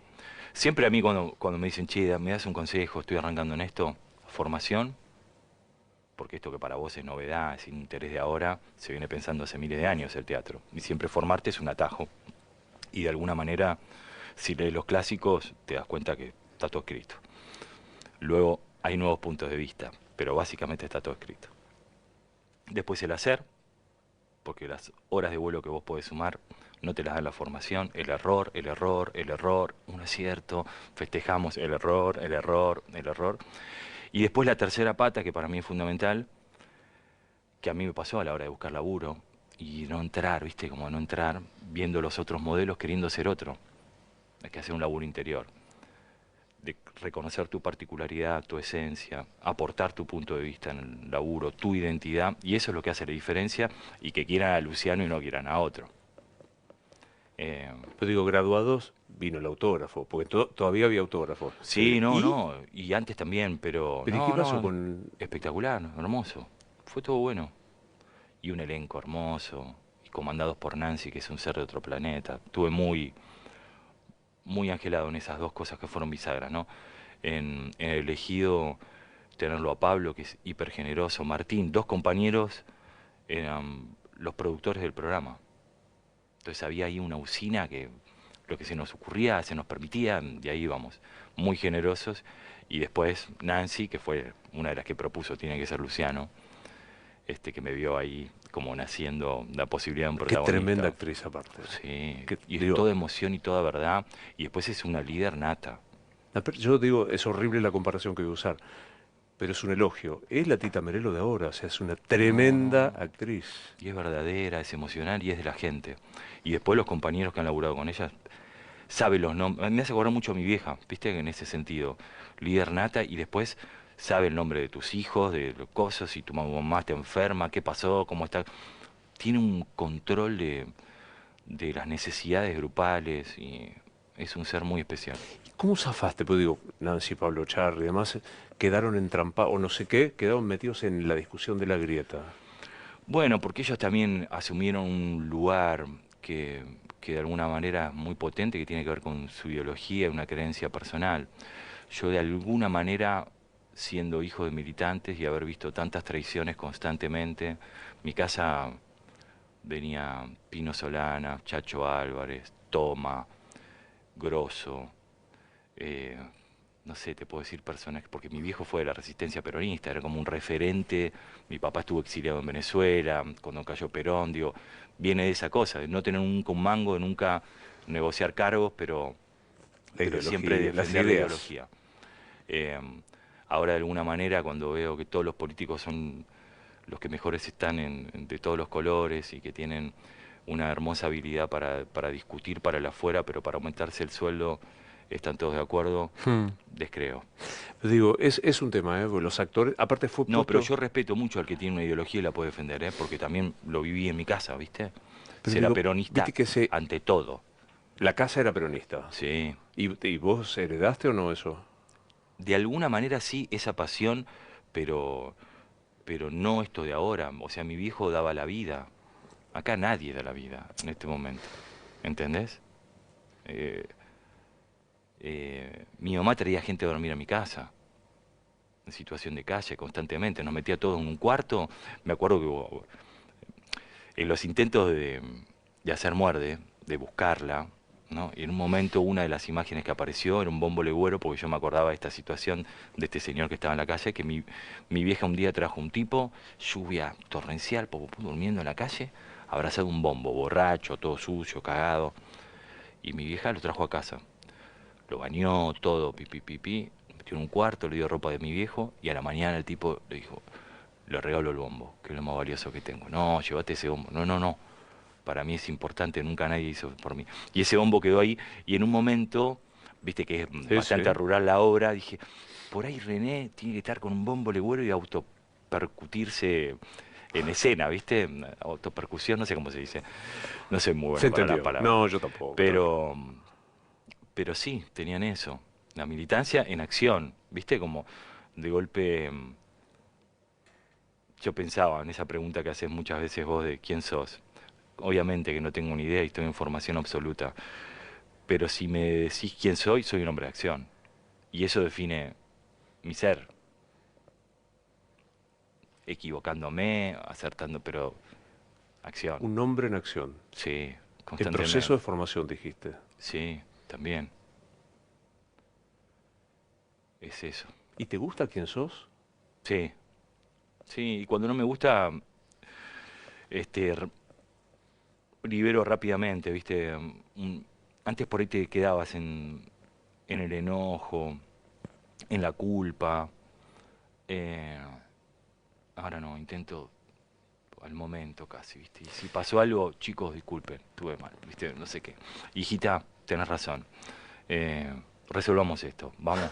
Siempre a mí cuando me dicen, che, me das un consejo, estoy arrancando en esto, formación, porque esto que para vos es novedad, es interés de ahora, se viene pensando hace miles de años el teatro. Y siempre formarte es un atajo. Y de alguna manera, si lees los clásicos, te das cuenta que está todo escrito. Luego hay nuevos puntos de vista, pero básicamente está todo escrito. Después el hacer, porque las horas de vuelo que vos podés sumar no te las da la formación, el error, el error, el error, un acierto, festejamos el error, el error, el error. Y después la tercera pata, que para mí es fundamental, que a mí me pasó a la hora de buscar laburo, y no entrar, viste, como no entrar, viendo los otros modelos queriendo ser otro. Hay que hacer un laburo interior, de reconocer tu particularidad, tu esencia, aportar tu punto de vista en el laburo, tu identidad, y eso es lo que hace la diferencia, y que quieran a Luciano y no quieran a otro. Eh, Pero digo, graduados, vino el autógrafo, porque todavía había autógrafos. sí, no, ¿Y? no, y antes también, pero ¿Pero y qué no, pasó no, con...? espectacular, hermoso. Fue todo bueno. Y un elenco hermoso, y comandados por Nancy, que es un ser de otro planeta. Estuve muy angelado en esas dos cosas que fueron bisagras, ¿no? En el elegido tenerlo a Pablo, que es hiper generoso, Martín, dos compañeros eran los productores del programa. Entonces había ahí una usina que lo que se nos ocurría, se nos permitía, y ahí íbamos, muy generosos. Y después Nancy, que fue una de las que propuso, tiene que ser Luciano, que me vio ahí como naciendo la posibilidad de un Qué tremenda protagonista. actriz aparte. Sí, Que, y es digo, toda emoción y toda verdad. Y después es una líder nata. yo digo, es horrible la comparación que voy a usar, pero es un elogio. Es la Tita Merelo de ahora, o sea, es una No, tremenda no. actriz. Y es verdadera, es emocional y es de la gente. Y después los compañeros que han laburado con ella sabe los nombres. Me hace acordar mucho a mi vieja, viste, en ese sentido. Líder nata y después sabe el nombre de tus hijos, de los cosas, si tu mamá está enferma, qué pasó, cómo está. Tiene un control de las necesidades grupales y es un ser muy especial. ¿Cómo zafaste? Pues digo, Nancy, Pablo Charri y demás quedaron entrampados, o no sé qué, quedaron metidos en la discusión de la grieta. Bueno, porque ellos también asumieron un lugar que, que de alguna manera es muy potente, que tiene que ver con su ideología y una creencia personal. Yo de alguna manera, siendo hijo de militantes y haber visto tantas traiciones constantemente, mi casa venía Pino Solana, Chacho Álvarez, Toma, Grosso, eh, no sé, te puedo decir personas, porque mi viejo fue de la resistencia peronista, era como un referente, mi papá estuvo exiliado en Venezuela, cuando cayó Perón, digo, viene de esa cosa, de no tener nunca un mango, de nunca negociar cargos, La pero siempre ideología, las defender la ideas. ideología. Eh, Ahora de alguna manera cuando veo que todos los políticos son los que mejores están de todos los colores y que tienen una hermosa habilidad para discutir para el afuera, pero para aumentarse el sueldo están todos de acuerdo, Hmm. descreo. Digo, es un tema, ¿eh? Porque los actores, aparte fue No, pero puesto, yo respeto mucho al que tiene una ideología y la puede defender, ¿eh? Porque también lo viví en mi casa, ¿viste? pero Será digo, peronista viste que ante todo, la casa era peronista. sí. Y vos heredaste o no eso? De alguna manera sí, esa pasión, pero, pero no esto de ahora. O sea, mi viejo daba la vida. Acá nadie da la vida en este momento. ¿Entendés? Eh, Mi mamá traía gente a dormir a mi casa, en situación de calle constantemente. Nos metía todos en un cuarto. Me acuerdo que en los intentos de hacer muerde, de buscarla, ¿no? Y en un momento una de las imágenes que apareció era un bombo legüero, porque yo me acordaba de esta situación de este señor que estaba en la calle, que mi vieja un día trajo un tipo, lluvia torrencial, durmiendo en la calle, abrazado a un bombo, borracho, todo sucio, cagado, y mi vieja lo trajo a casa. Lo bañó, todo, pipí, pipí, metió en un cuarto, le dio ropa de mi viejo, y a la mañana el tipo le dijo, le regalo el bombo, que es lo más valioso que tengo. No, llévate ese bombo. No, no, no. Para mí es importante, nunca nadie hizo por mí. Y ese bombo quedó ahí, y en un momento, viste que es Sí, bastante sí. rural la obra, dije, por ahí René tiene que estar con un bombo legüero y autopercutirse en escena, ¿viste? Autopercusión, no sé cómo se dice. No soy muy Se bueno para las entendió. palabras. No, yo tampoco, tranquilo. Pero, pero sí, tenían eso. La militancia en acción, ¿viste? Como de golpe yo pensaba en esa pregunta que haces muchas veces vos de quién sos. Obviamente que no tengo ni idea y estoy en formación absoluta, pero si me decís quién soy, soy un hombre de acción. Y eso define mi ser, equivocándome, acertando, pero acción. Un hombre en acción. Sí, En proceso de constantemente. formación, dijiste. Sí, también. Es eso. ¿Y te gusta quién sos? Sí, sí, y cuando no me gusta, libero rápidamente, ¿viste? Antes por ahí te quedabas en el enojo, en la culpa. eh, Ahora no, intento al momento casi, ¿viste? Y si pasó algo, chicos, disculpen, estuve mal, ¿viste? No sé qué. Hijita, tenés razón. Eh, Resolvamos esto, vamos.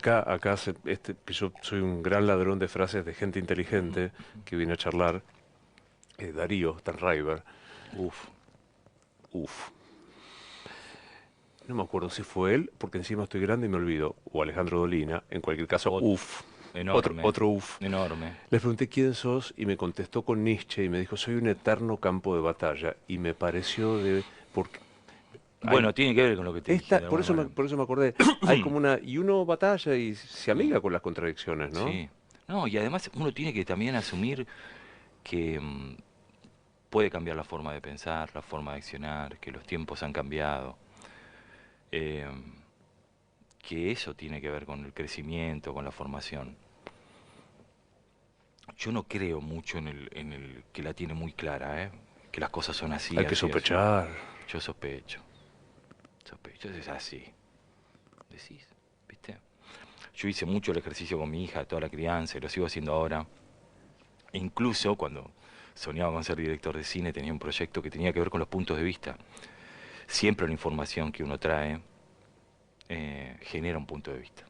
Que yo soy un gran ladrón de frases de gente inteligente que viene a charlar. Darío Stanraiver. Uf, Uf. No me acuerdo si fue él, porque encima estoy grande y me olvido. O Alejandro Dolina. En cualquier caso, ot- uf. enorme, Otro uf. enorme. Le pregunté quién sos y me contestó con Nietzsche y me dijo, soy un eterno campo de batalla. Y me pareció de... Porque hay Bueno, tiene que ver con lo que te dije, esta, de alguna manera. por eso me acordé. Hay como una... Y uno batalla y se Sí, amiga con las contradicciones, ¿no? sí. No, y además uno tiene que también asumir que puede cambiar la forma de pensar, la forma de accionar, que los tiempos han cambiado, eh, que eso tiene que ver con el crecimiento, con la formación. Yo no creo mucho en el que la tiene muy clara, ¿eh? Que las cosas son así, Hay que así, así. sospechar. Yo sospecho, sospecho, es así, decís, ¿viste? Yo hice mucho el ejercicio con mi hija, toda la crianza, y lo sigo haciendo ahora. E incluso cuando soñaba con ser director de cine, tenía un proyecto que tenía que ver con los puntos de vista. Siempre la información que uno trae genera un punto de vista.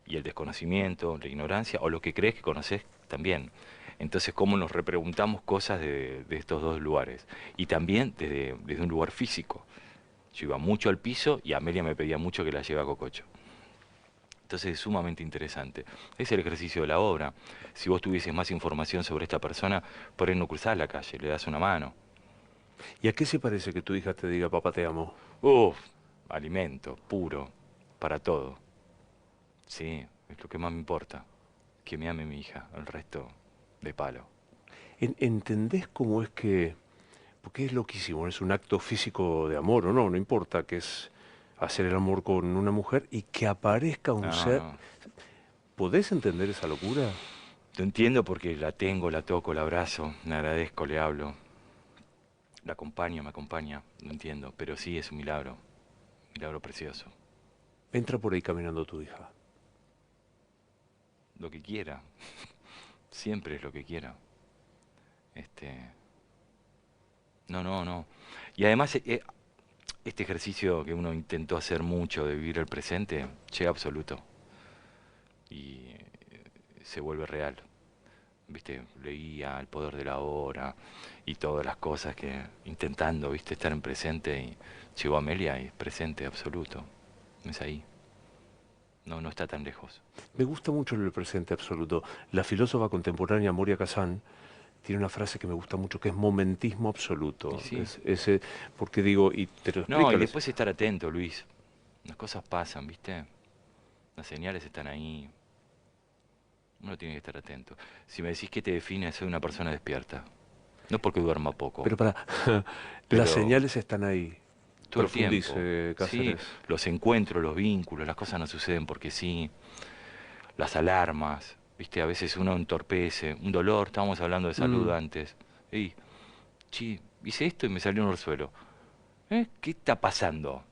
Y el desconocimiento, la ignorancia, o lo que crees que conoces también. Entonces, ¿cómo nos repreguntamos cosas de estos dos lugares? Y también desde un lugar físico. Yo iba mucho al piso y Amelia me pedía mucho que la lleve a Cococho. Entonces es sumamente interesante. Es el ejercicio de la obra. Si vos tuvieses más información sobre esta persona, por ahí no cruzás la calle, le das una mano. ¿Y a qué se parece que tu hija te diga papá te amo? Uf, alimento, puro, para todo. Sí, es lo que más me importa. Que me ame mi hija, el resto de palo. ¿Entendés cómo es que, porque es loquísimo, es un acto físico de amor o no, no importa, que es hacer el amor con una mujer y que aparezca un No, ser? no. ¿Podés entender esa locura? Lo entiendo porque la tengo, la toco, la abrazo, le agradezco, le hablo. La acompaña, me acompaña, lo entiendo. Pero sí, es un milagro precioso. Entra por ahí caminando tu hija. Lo que quiera, siempre es lo que quiera. Este, no, no, no. Y además, este ejercicio que uno intentó hacer mucho de vivir el presente, llega absoluto y se vuelve real. Viste, leía El poder de la hora y todas las cosas que intentando, viste, estar en presente y llegó Amelia y es presente absoluto. Es ahí. No, no está tan lejos. Me gusta mucho el presente absoluto. La filósofa contemporánea Moria Kazan tiene una frase que me gusta mucho, que es momentismo Y absoluto. sí. Es ese, porque digo, y te lo No, explica, y después estar atento, Luis. Las cosas pasan, ¿viste? Las señales están ahí. Uno tiene que estar atento. Si me decís qué te define, soy una persona despierta. No porque duerma poco, pero para, las pero señales están ahí. todo el tiempo. Profundice, Sí, Cáceres. los encuentros, los vínculos, las cosas no suceden porque sí. Las alarmas, ¿viste? A veces uno entorpece. Un dolor, estábamos hablando de salud Mm, antes. Y, sí, hice esto y me salió un orzuelo. ¿Eh? ¿Qué está pasando?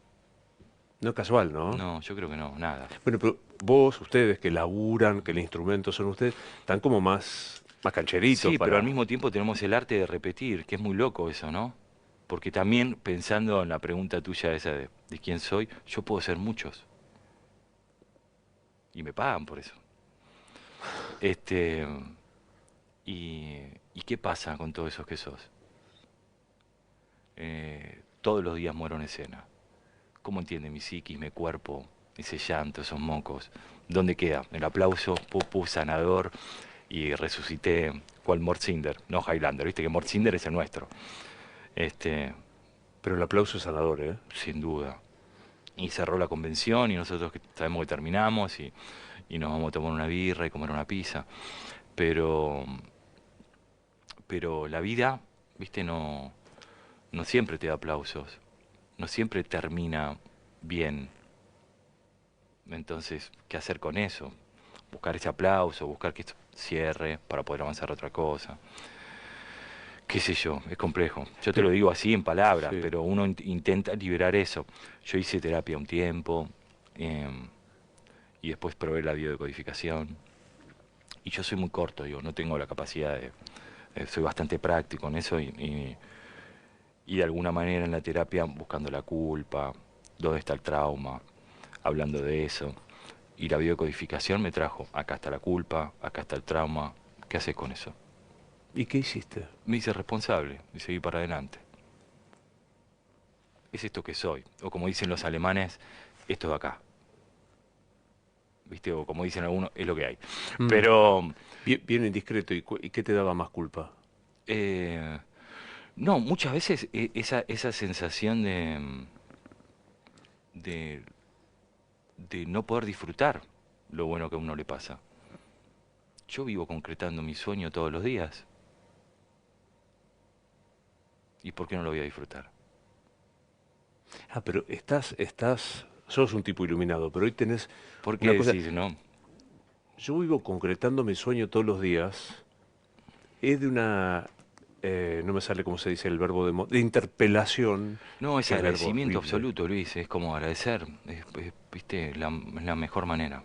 no es casual, ¿no? No, yo creo que no, nada. Bueno, pero vos, ustedes que laburan, que el instrumento son ustedes, están como más cancheritos Sí, pero al para... mismo tiempo tenemos el arte de repetir, que es muy loco eso, ¿no? Porque también pensando en la pregunta tuya esa de quién soy, yo puedo ser muchos y me pagan por eso. Este, y, ¿Y qué pasa con todos esos que sos? Todos los días muero en escena. ¿Cómo entiende mi psiquis, mi cuerpo, ese llanto, esos mocos? ¿Dónde queda? El aplauso, pupu, sanador, y resucité, cual Mort Cinder, no Highlander, viste que Mort Cinder es el nuestro. Este, Pero el aplauso es sanador, ¿eh? sin duda. Y cerró la convención y nosotros sabemos que terminamos y nos vamos a tomar una birra y comer una pizza. Pero, pero la vida, viste, no, no siempre te da aplausos, no siempre termina bien. Entonces, ¿qué hacer con eso? Buscar ese aplauso, buscar que esto cierre para poder avanzar a otra cosa. Qué sé yo, es complejo. Yo te lo Pero, digo así en palabras, sí. pero uno intenta liberar eso. Yo hice terapia un tiempo y después probé la biodecodificación. Y yo soy muy corto, digo, no tengo la capacidad soy bastante práctico en eso y de alguna manera en la terapia buscando la culpa, dónde está el trauma, hablando de eso. Y la biodecodificación me trajo, acá está la culpa, acá está el trauma, ¿qué haces con eso? ¿Y qué hiciste? Me hice responsable y seguí para adelante. Es esto que soy. O como dicen los alemanes, esto de acá. ¿Viste? O como dicen algunos, es lo que hay. Mm, Pero, bien, bien indiscreto. ¿Y qué te daba más culpa? eh, no, muchas veces esa sensación de, de no poder disfrutar lo bueno que a uno le pasa. Yo vivo concretando mi sueño todos los días. ¿Y por qué no lo voy a disfrutar? Ah, pero sos un tipo iluminado, pero hoy tenés ¿Por qué una cosa. decís, no? Yo vivo concretando mi sueño todos los días. Es de una, no me sale cómo se dice el verbo de interpelación. No, es Qué verbo agradecimiento horrible. absoluto, Luis. Es como agradecer. ¿Viste? Es la mejor manera.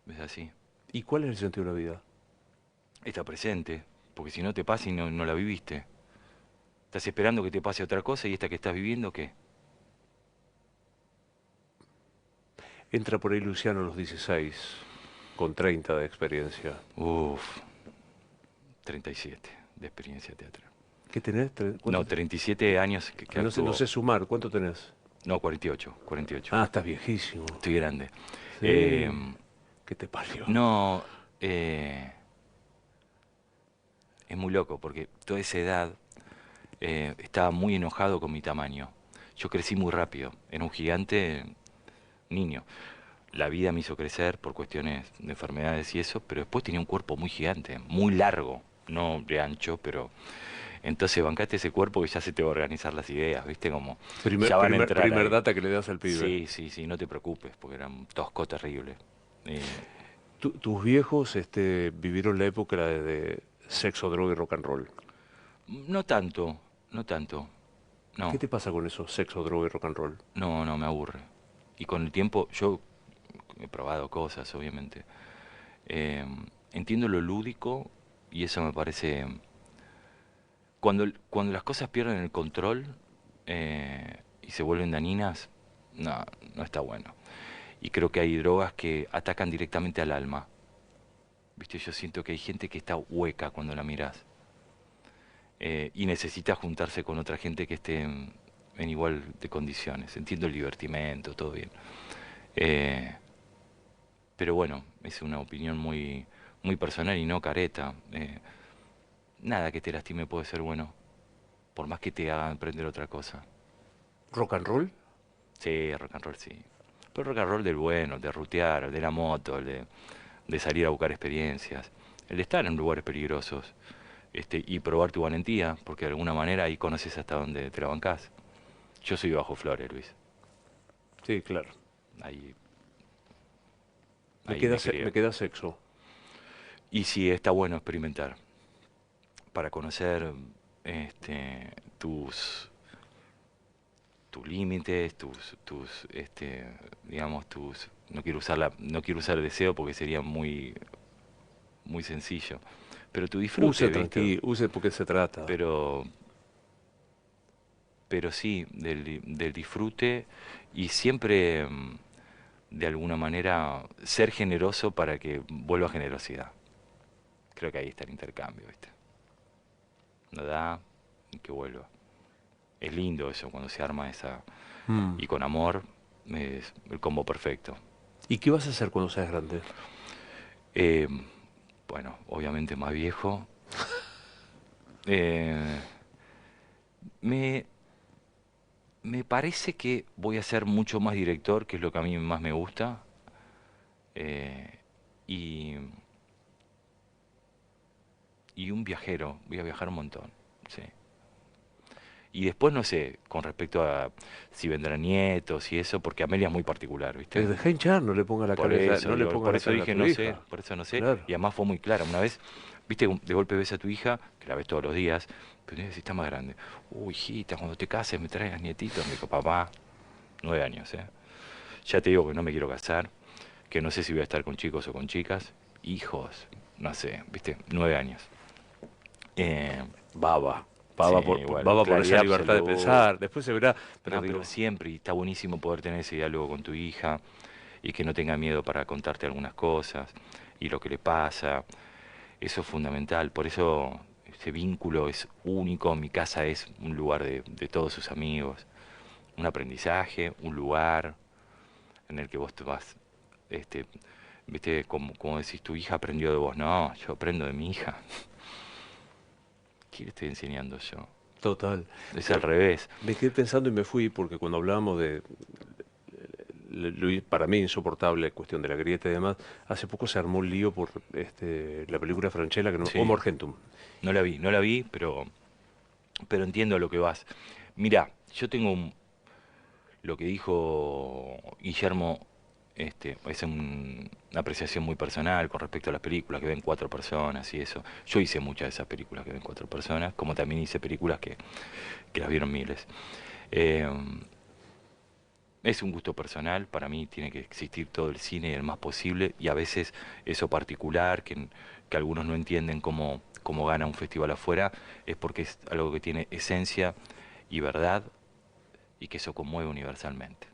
Es así. ¿Y cuál es el sentido de la vida? Está presente. Porque si no te pasa y no la viviste. Estás esperando que te pase otra cosa y esta que estás viviendo, ¿qué? Entra por ahí Luciano a los 16, con 30 de experiencia. Uf, 37 de experiencia teatral. ¿Qué tenés? ¿Cuánto No, 37 años que no sé, no actúo. sé sumar, ¿cuánto tenés? No, 48, 48. Ah, estás viejísimo. Estoy grande. Eh, Sí. ¿Qué te parió? no, eh, es muy loco porque toda esa edad estaba muy enojado con mi tamaño. Yo crecí muy rápido, era un gigante niño. La vida me hizo crecer por cuestiones de enfermedades y eso, pero después tenía un cuerpo muy gigante, muy largo, no de ancho, pero entonces bancaste ese cuerpo que ya se te va a organizar las ideas, ¿viste? Como Primer, ya van a primer, entrar primer ahí. data que le das al pibe. Sí, sí, sí, no te preocupes, porque era un tosco terrible. Eh, Tus viejos vivieron la época de sexo, droga y rock and roll. no tanto, no tanto, ¿Qué no, te pasa con eso, sexo, droga y rock and roll? no, no, me aburre. Y con el tiempo, yo he probado cosas, obviamente. Eh, entiendo lo lúdico y eso me parece. Cuando las cosas pierden el control y se vuelven dañinas, no, no está bueno. Y creo que hay drogas que atacan directamente al alma. ¿Viste? Yo siento que hay gente que está hueca cuando la miras y necesita juntarse con otra gente que esté en igual de condiciones. Entiendo el divertimento, todo bien. Eh, pero bueno, es una opinión muy, muy personal y no careta. Nada que te lastime puede ser bueno, por más que te haga aprender otra cosa. ¿Rock and roll? Sí, rock and roll sí. Pero rock and roll del bueno, el de rutear, el de la moto, de salir a buscar experiencias, el de estar en lugares peligrosos, y probar tu valentía, porque de alguna manera ahí conoces hasta dónde te la bancás. Yo soy bajo flores, Luis. Sí, claro. Ahí, Me ahí queda, me crié. me queda sexo. Y sí, está bueno experimentar para conocer tus límites, digamos, no quiero usar deseo porque sería muy, muy sencillo, pero tu disfrute, Use ¿viste? tranquilo, use porque se trata. Pero, pero sí, del disfrute y siempre, de alguna manera, ser generoso para que vuelva generosidad. Creo que ahí está el intercambio, ¿viste? No da y que vuelva. Es lindo eso cuando se arma esa, Mm. y con amor, es el combo perfecto. ¿Y qué vas a hacer cuando seas grande? Eh, bueno, obviamente más viejo. Eh, me, me parece que voy a ser mucho más director, que es lo que a mí más me gusta. eh, y, y un viajero, voy a viajar un montón, sí. Y después no sé, con respecto a si vendrán nietos y eso, porque Amelia es muy particular, ¿viste? Deja hinchar, no le ponga la Por cabeza, eso, no le digo, ponga por la eso cabeza a dije tu no sé, hija. por eso no sé. Claro. Y además fue muy clara. Una vez, viste, de golpe ves a tu hija, que la ves todos los días, pero si está más grande. Uy, hijita, cuando te cases me traigas nietitos. Me dijo, papá, 9 años, ¿eh? Ya te digo que no me quiero casar, que no sé si voy a estar con chicos o con chicas. Hijos, no sé, viste, 9 años. Eh, Baba. sí, bueno, Baba por esa claridad libertad de absoluta. pensar. Después se verá, pero No, pero digo, siempre, y está buenísimo poder tener ese diálogo con tu hija y que no tenga miedo para contarte algunas cosas y lo que le pasa. Eso es fundamental, por eso ese vínculo es único. Mi casa es un lugar de todos sus amigos, un aprendizaje, un lugar en el que vos te vas, este, viste, como decís, tu hija aprendió de vos. No, yo aprendo de mi hija. ¿Qué le estoy enseñando yo? total. Es al Yo revés. me quedé pensando y me fui porque cuando hablábamos de para mí insoportable cuestión de la grieta y demás, hace poco se armó un lío por la película Franchella, que no, Homo Sí, Argentum. no la vi, pero entiendo a lo que vas. Mirá, yo tengo lo que dijo Guillermo, es una apreciación muy personal con respecto a las películas que ven 4 personas y eso. Yo hice muchas de esas películas que ven 4 personas, como también hice películas que las vieron miles. Eh, es un gusto personal, para mí tiene que existir todo el cine el más posible y a veces eso particular, que algunos no entienden cómo gana un festival afuera, es porque es algo que tiene esencia y verdad y que eso conmueve universalmente.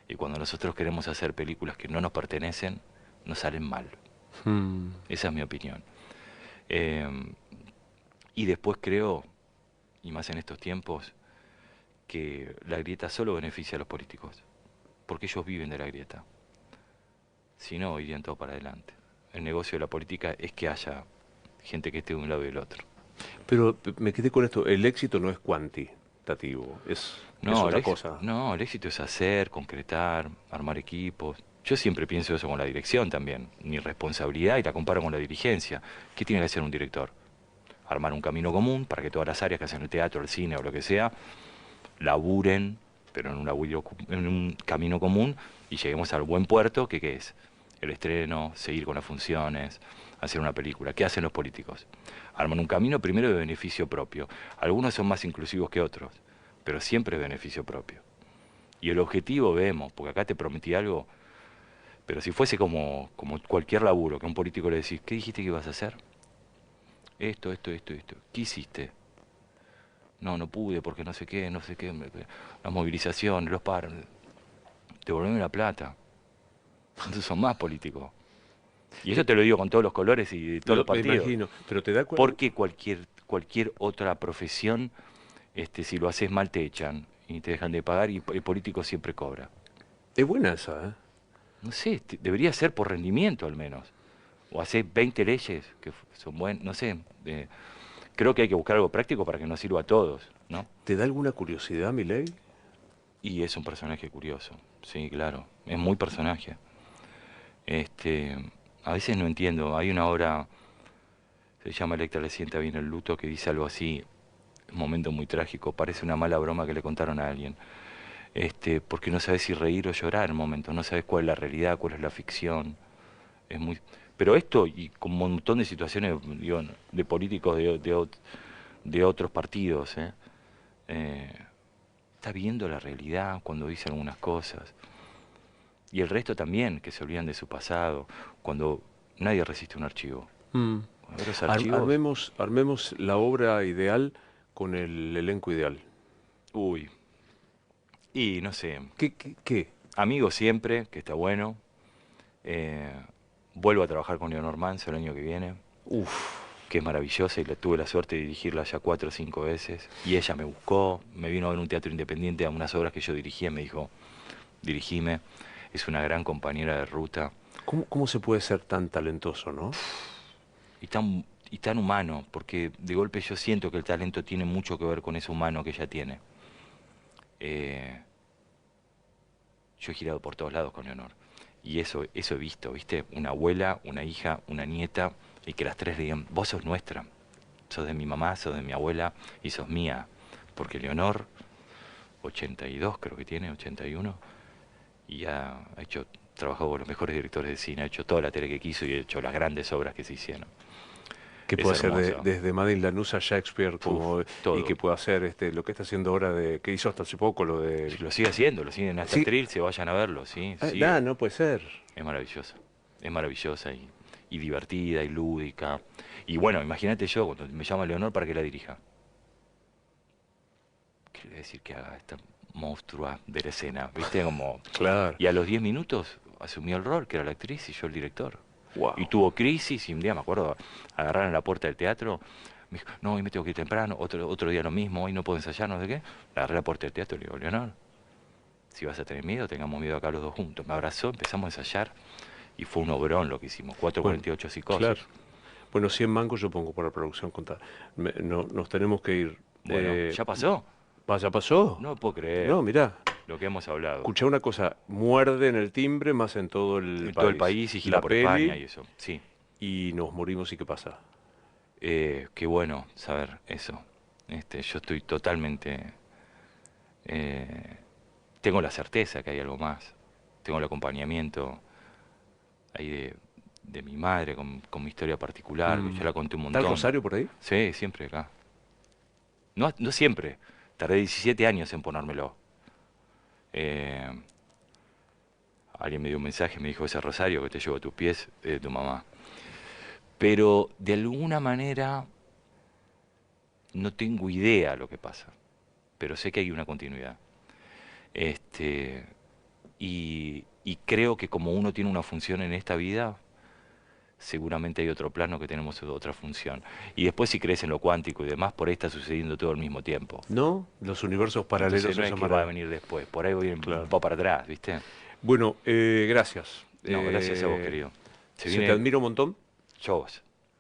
Y cuando nosotros queremos hacer películas que no nos pertenecen, nos salen mal. Hmm. Esa es mi opinión. Eh, y después creo, y más en estos tiempos, que la grieta solo beneficia a los políticos, porque ellos viven de la grieta. Si no, irían todo para adelante. El negocio de la política es que haya gente que esté de un lado y del otro. Pero me quedé con esto, el éxito no es cuantitativo, es No, otra cosa. no, el éxito es hacer, concretar, armar equipos. Yo siempre pienso eso con la dirección también, mi responsabilidad, y la comparo con la dirigencia. ¿Qué tiene que hacer un director? Armar un camino común para que todas las áreas que hacen el teatro, el cine o lo que sea, laburen, pero en un camino común, y lleguemos al buen puerto, que ¿qué es? El estreno, seguir con las funciones, hacer una película. ¿Qué hacen los políticos? Arman un camino primero de beneficio propio. Algunos son más inclusivos que otros, pero siempre de beneficio propio. Y el objetivo vemos, porque acá te prometí algo, pero si fuese como cualquier laburo, que a un político le decís, ¿qué dijiste que ibas a hacer? Esto. ¿Qué hiciste? No, no pude porque no sé qué, las movilizaciones, los paros. Devolveme la plata. Entonces son más políticos. Y eso te lo digo con todos los colores y de todos los Me partidos. imagino, pero te da cuenta, Porque cualquier otra profesión, si lo haces mal te echan y te dejan de pagar, y el político siempre cobra. es buena esa, ¿eh? No sé, debería ser por rendimiento al menos. O hacer 20 leyes que son buenas, no sé. Creo que hay que buscar algo práctico para que nos sirva a todos, ¿no? ¿Te da alguna curiosidad, Milei? Y es un personaje curioso, sí, claro. Es muy personaje. Este, a veces no entiendo. Hay una obra, se llama Electra le sienta bien el luto, que dice algo así, un momento muy trágico. Parece una mala broma que le contaron a alguien. Porque no sabes si reír o llorar en el momento. No sabes cuál es la realidad, cuál es la ficción. Es muy... Pero esto, y con un montón de situaciones, digo, de políticos de otros partidos, Eh, está viendo la realidad cuando dice algunas cosas. Y el resto también, que se olvidan de su pasado, cuando nadie resiste un archivo. Mm. Ahora los archivos, Armemos la obra ideal con el elenco ideal. uy, y no sé, ¿Qué? amigos siempre, que está bueno. Eh, vuelvo a trabajar con Leonor Manso el año que viene, Uf, que es maravillosa, y tuve la suerte de dirigirla ya 4 o 5 veces. Y ella me buscó, me vino a ver un teatro independiente a unas obras que yo dirigía, me dijo, dirigime. Es una gran compañera de ruta. ¿cómo se puede ser tan talentoso, no? Y tan humano, porque de golpe yo siento que el talento tiene mucho que ver con ese humano que ella tiene. Eh, yo he girado por todos lados con Leonor, y eso he visto, ¿viste? Una abuela, una hija, una nieta, y que las tres le digan, vos sos nuestra, sos de mi mamá, sos de mi abuela, y sos mía, porque Leonor, 82 creo que tiene, 81, y ha hecho, trabajado con los mejores directores de cine, ha hecho toda la tele que quiso y ha hecho las grandes obras que se hicieron. Que Es puede hacer hermoso. desde Madeleine Lanús a Shakespeare, Uf, y que todo. puede hacer lo que está haciendo ahora, que hizo hasta hace poco, lo de... Lo sigue haciendo, lo siguen hasta Sí, Atril, se vayan a verlo, sí, sigue. no puede ser. Es maravillosa y divertida y lúdica. Y bueno, imagínate yo cuando me llama Leonor para que la dirija. ¿Qué le voy a decir que haga esta monstrua de la escena? ¿Viste? Como... Claro. Y a los 10 minutos asumió el rol, que era la actriz y yo el director. Y Wow. tuvo crisis, y un día me acuerdo, agarraron la puerta del teatro, me dijo, no, hoy me tengo que ir temprano, otro día lo mismo, hoy no puedo ensayar, no sé qué. Agarré la puerta del teatro y le digo, Leonor, si vas a tener miedo, tengamos miedo acá los dos juntos. Me abrazó, empezamos a ensayar, y fue un obrón lo que hicimos, Bueno, 4:48 claro. psicosis. Bueno, 100 mangos yo pongo para producción contada. No, nos tenemos que ir. Bueno, ¿ya pasó? ¿Ya pasó? No lo puedo creer No, mirá. lo que hemos hablado. Escuché una cosa, muerde en el timbre más en todo el En todo el país. país y gira La por España peli y eso, sí. y nos morimos y qué pasa. Qué bueno saber eso. Yo estoy totalmente... tengo la certeza que hay algo más. Tengo el acompañamiento ahí de mi madre con mi historia particular, que Mm. yo la conté un ¿Está el montón. Rosario por ahí? Sí, siempre acá. No, no siempre. Tardé 17 años en ponérmelo. Eh, alguien me dio un mensaje, me dijo, ese rosario que te llevo a tus pies es de tu mamá. Pero de alguna manera no tengo idea lo que pasa, pero sé que hay una continuidad. Y creo que como uno tiene una función en esta vida, seguramente hay otro plano que tenemos otra función. Y después si crees en lo cuántico y demás, por ahí está sucediendo todo al mismo tiempo. ¿No? Los universos paralelos. Entonces no es que va a venir después, por ahí voy un poco para atrás, ¿viste? Bueno, gracias. No, gracias a vos, querido. Se te admiro un montón. Yo.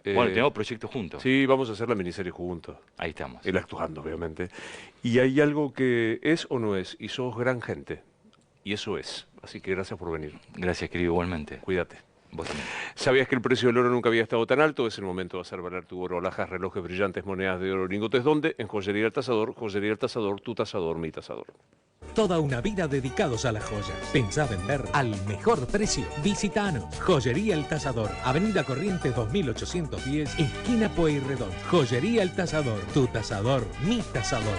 Bueno, tenemos proyectos juntos. Sí, vamos a hacer la miniserie juntos. Ahí estamos. Él actuando, obviamente. Y hay algo que es o no es, y sos gran gente. Y eso es. Así que gracias por venir. Gracias, querido, igualmente. Cuídate. Vos también. ¿Sabías que el precio del oro nunca había estado tan alto? Es el momento de hacer valer tu oro. Alhajas, relojes brillantes, monedas de oro, lingotes. ¿Dónde? En Joyería El Tasador, tu tasador, mi tasador. Toda una vida dedicados a las joyas. Pensá vender al mejor precio. Visitanos. Joyería El Tasador. Avenida Corrientes 2810, esquina Pueyrredón. Joyería El Tasador. Tu tasador, mi tasador.